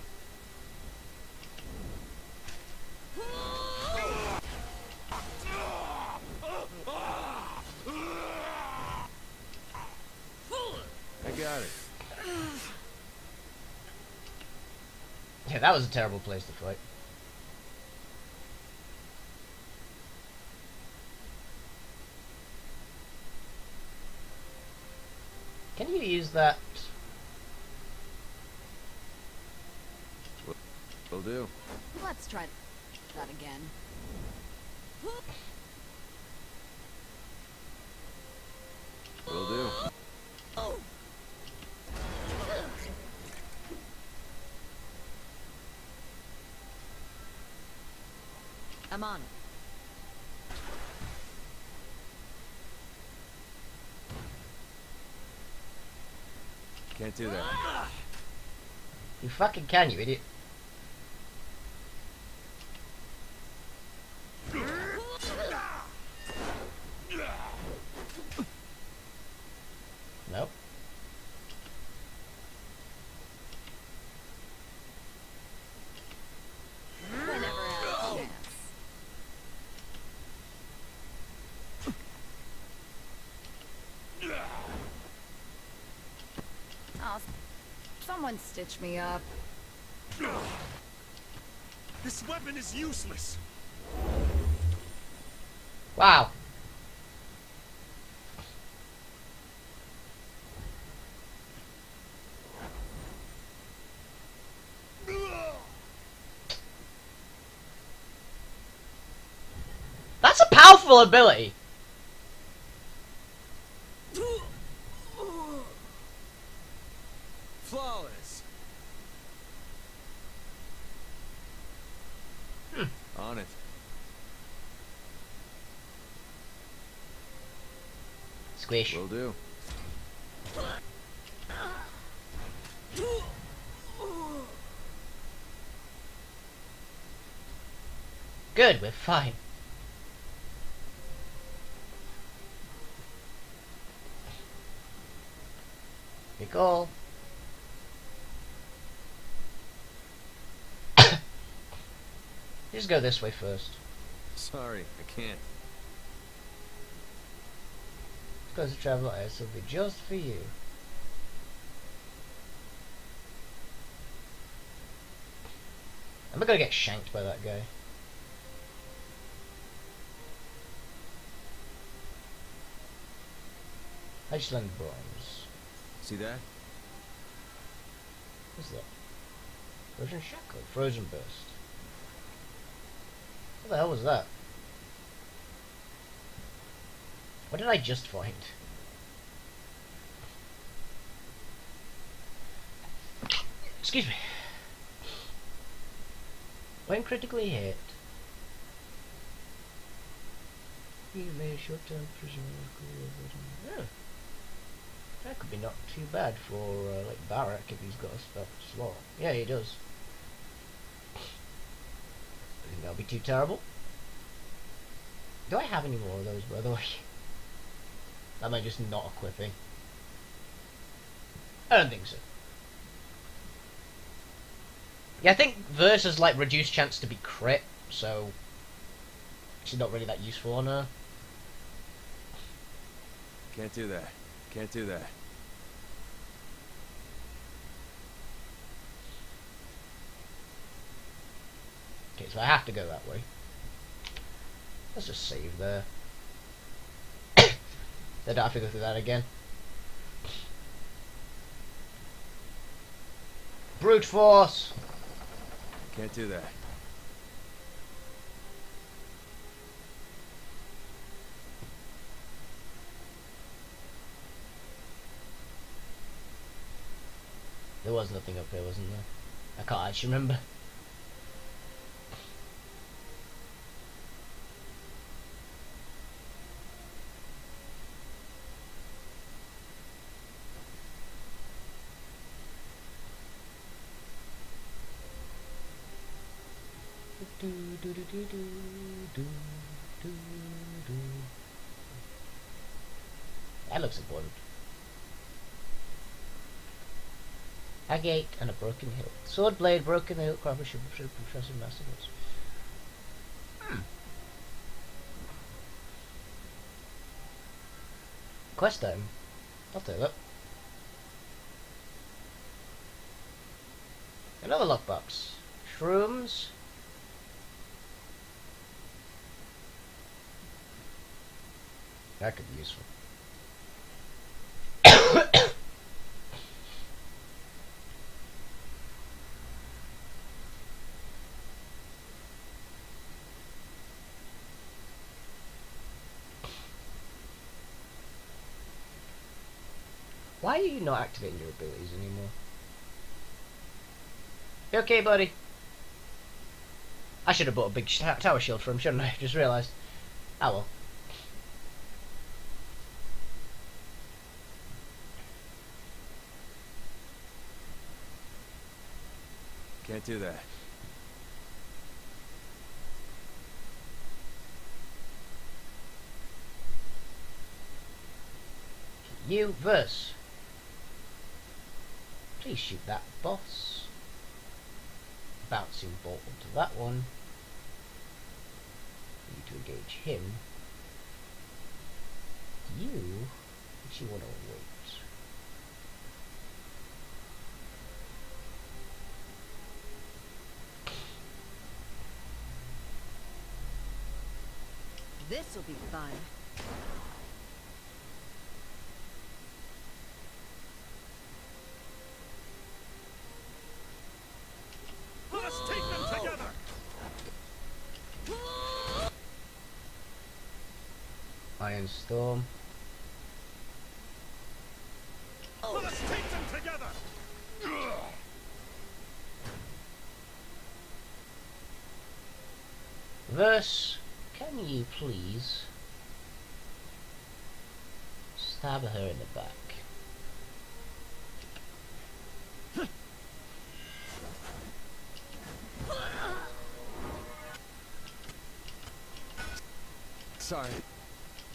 I got it. Yeah, that was a terrible place to fight. Can you use that? Will do. Let's try that again. Will do. I'm on it. Can't do that. You fucking can, you idiot. Nope. I never had a chance. Oh, someone stitch me up. This weapon is useless. Wow. That's a powerful ability. Flawless. On it. Squish. Will do. Good, we're fine. Recall. Just go this way first. Sorry, I can't. Because the travel ice will be just for you. Am I gonna get shanked by that guy? Iceland bronze. See that? What's that? Frozen shackle. Frozen burst. What the hell was that? What did I just find? Excuse me. When critically hit, you may short-term prison. Yeah. That could be not too bad for like Barak if he's got a spell slot. Yeah, he does. I think that'll be too terrible. Do I have any more of those, by the way? Am I just not equipping? I don't think so. Yeah, I think Verse has like reduced chance to be crit, so she's not really that useful on her. Can't do that. Can't do that. Okay, so I have to go that way. Let's just save there. Then I don't have to go through that again. Brute force! Can't do that. There was nothing up here, wasn't there? I can't actually remember. That looks important. A gate and a broken hilt. Sword blade, broken hilt, crabber should be Professor Massacres. Quest time. I'll take that. Another lockbox. Shrooms. That could be useful. Why are you not activating your abilities anymore? You okay, buddy? I should have bought a big tower shield for him, shouldn't I? Just realised. Ah well. Can't do that. You verse. Please shoot that boss. Bouncing bolt onto that one. Need to engage him. You actually want to wait. This will be fun. Let us take them together. Iron Storm. Let us take them together. Verse, can you please stab her in the back? Sorry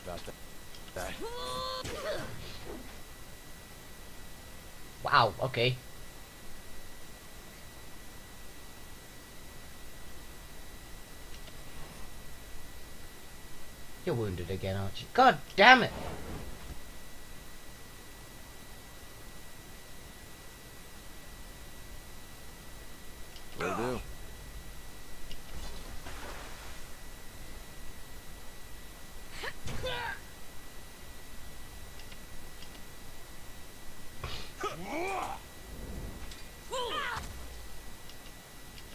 about that. Wow, okay. You're wounded again, aren't you? God damn it! Will do.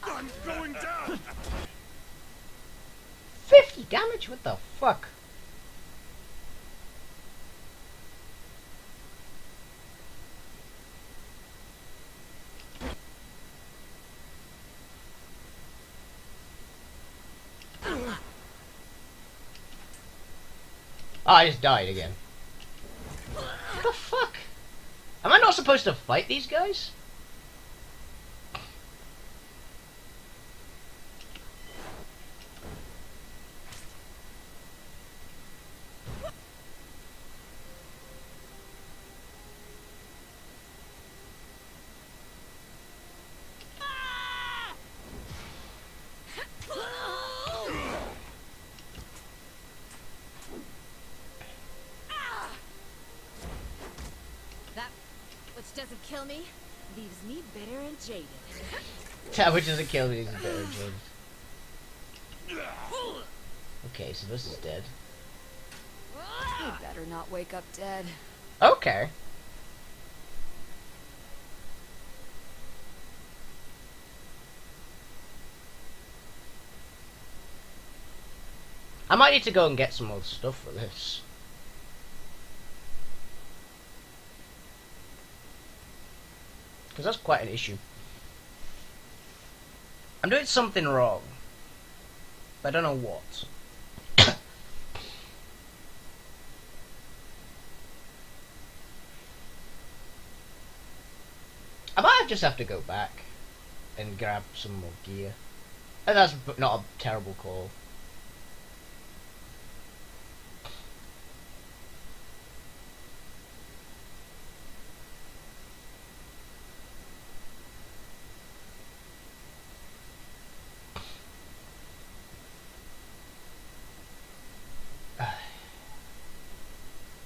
I'm going down. 50 damage? What the fuck? Oh, I just died again. What the fuck? Am I not supposed to fight these guys? That which doesn't kill me leaves me bitter and jaded. That which doesn't kill me is better, James. Okay, so this is dead. You better not wake up dead. Okay. I might need to go and get some more stuff for this. Because that's quite an issue. I'm doing something wrong. But I don't know what. I might just have to go back and grab some more gear. And that's not a terrible call.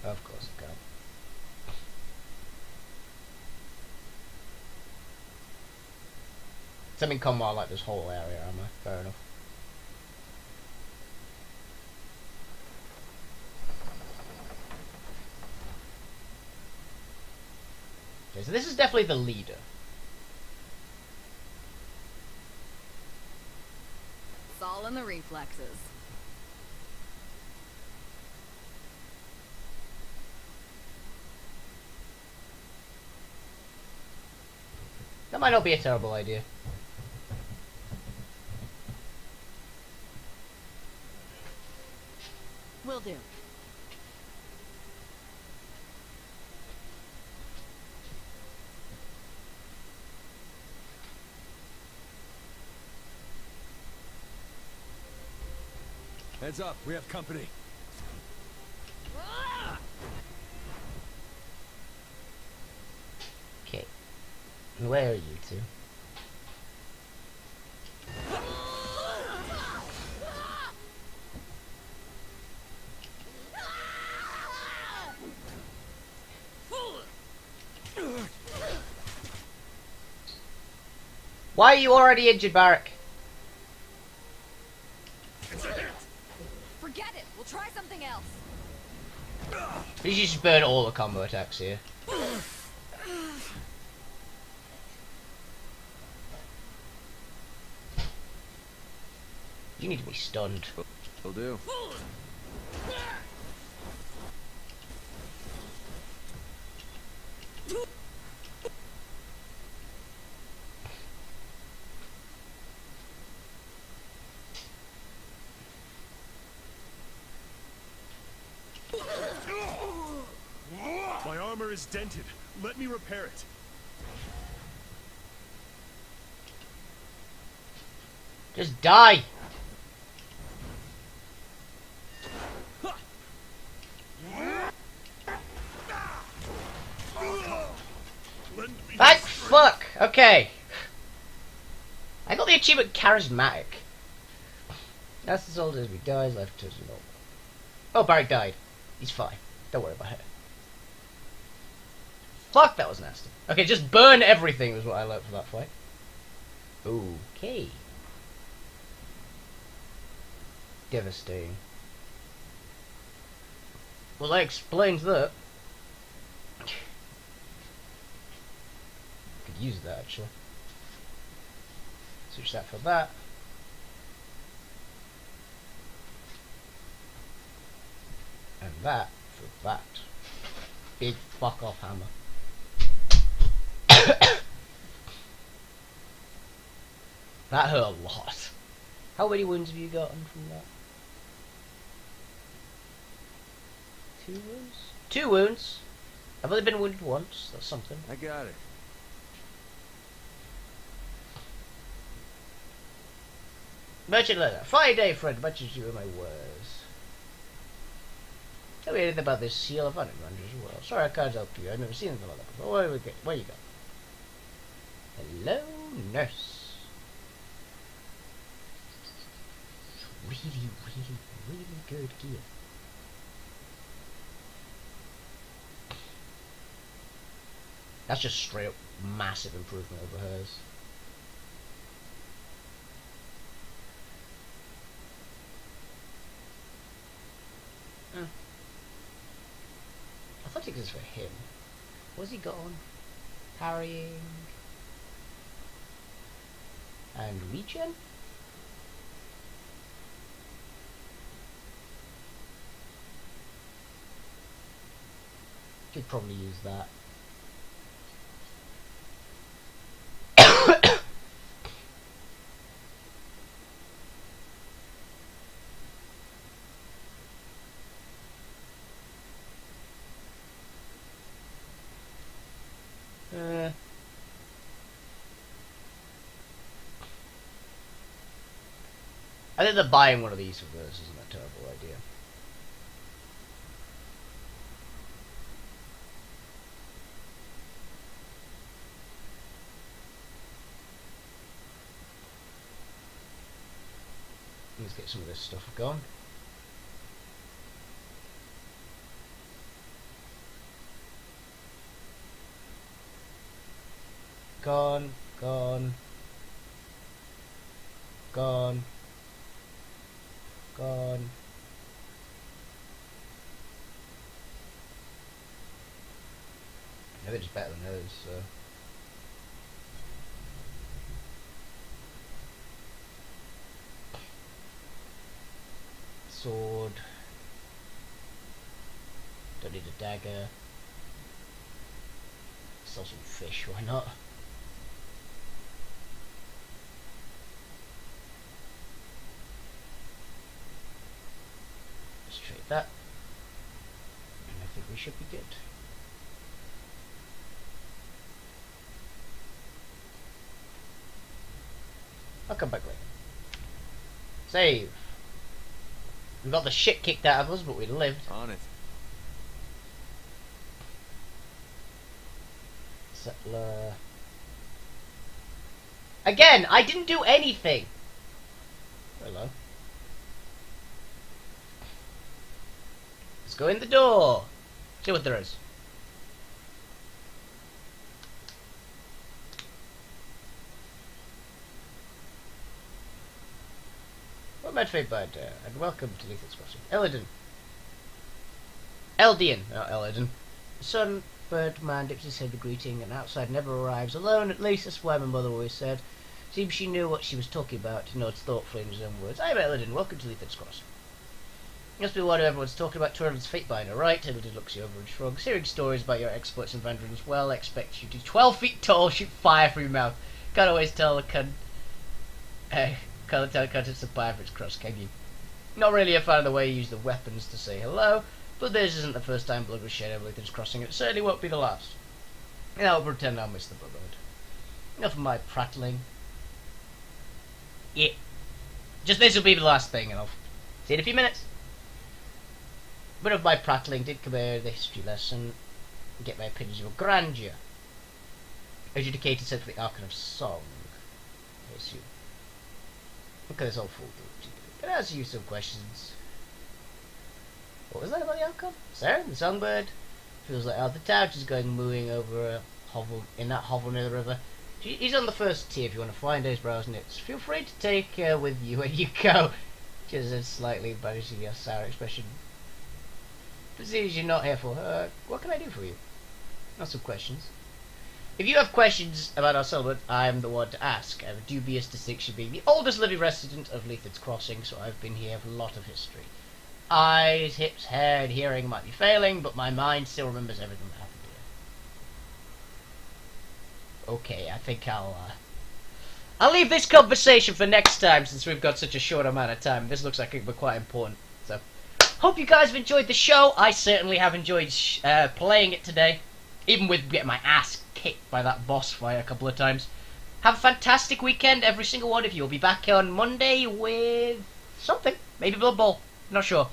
Of course I can. Something come while like this whole area, am I? Fair enough. Okay, so this is definitely the leader. It's all in the reflexes. That might not be a terrible idea. Will do. Heads up, we have company. Okay. Where are you two? Why are you already injured, Barrack? Forget it. We'll try something else. You should just burn all the combo attacks here. You need to be stunned. Will do. My armor is dented. Let me repair it. Just die! Thank fuck! Okay. I got the achievement Charismatic. That's as old as we dies, left to normal. Oh, Barrack died. He's fine. Don't worry about it. Fuck, that was nasty. Okay, just burn everything was what I learned from that fight. Okay. Devastating. Well, that explains that. Could use that actually. Switch that for that. And that for that. Big fuck off hammer. That hurt a lot. How many wounds have you gotten from that? 2 wounds? 2 wounds? I've only been wounded once. That's something. I got it. Merchant letter. Fine day, friend. Much as you are my words. Tell me anything about this seal of honor as well. Sorry I can't help you. I've never seen anything like that before. Where you go? Hello, nurse. Really good gear. That's just straight up massive improvement over hers. Athletics is for him. What's he got on? Parrying. And regen? could probably use that. I think that buying one of these for this isn't a terrible idea. Let's get some of this stuff going. Gone, gone, gone, gone. Maybe it's better than hers, so. Sword. Don't need a dagger. Sell some fish, why not? Let's trade that. And I think we should be good. I'll come back later. Save. We got the shit kicked out of us, but we lived. On it. Settler. Again, I didn't do anything. Hello. Let's go in the door. See what there is. Well, Medfay Bud, and welcome to Lethal's Crossing. Elodin. Eldian, not Elodin. Son, bird man dips his head to greeting, and outside never arrives alone, at least that's why my mother always said. Seems she knew what she was talking about, nods thoughtfully in his own words. I'm Elodin, welcome to Lethal's Crossing. Must be what everyone's talking about, Tyranny's fate binder, right? Elodin looks you over and shrugs. Hearing stories about your exploits in Vandrin as well, I expect you to be 12 feet tall, shoot fire from your mouth. Can't always tell the can't tell contents of fire for its cross, can you? Not really a fan of the way you use the weapons to say hello, but this isn't the first time blood was shed over Lethal's Crossing, and it certainly won't be the last. And I'll pretend I'll miss the Brotherhood. Enough of my prattling. Yeah. Just this will be the last thing, and I'll see you in a few minutes. Bit of my prattling did come here the history lesson and get my opinions of your grandeur. Adjudicated said for the Archon of Song. I assume. Look at this old fool. Can I ask you some questions? What was that about the Archon? Sarah, the songbird? Feels like the touch is going mooing over a hovel in that hovel near the river. He's on the first tier if you want to find his brows knits. Feel free to take with you when you go. Just a slightly banishing your sour expression. But seems you're not here for her, what can I do for you? Not some questions. If you have questions about our settlement, I am the one to ask. I have a dubious distinction being the oldest living resident of Lethal's Crossing, so I've been here with a lot of history. Eyes, hips, head, hearing might be failing, but my mind still remembers everything that happened here. Okay, I think I'll leave this conversation for next time, since we've got such a short amount of time. This looks like it would be quite important. So, hope you guys have enjoyed the show. I certainly have enjoyed playing it today, even with getting my ass kicked by that boss fight a couple of times. Have a fantastic weekend, every single one of you. Will be back on Monday with something, maybe Blood Bowl, not sure.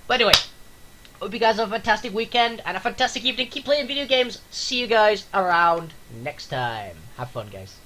But anyway, hope you guys have a fantastic weekend and a fantastic evening. Keep playing video games. See you guys around next time. Have fun, guys.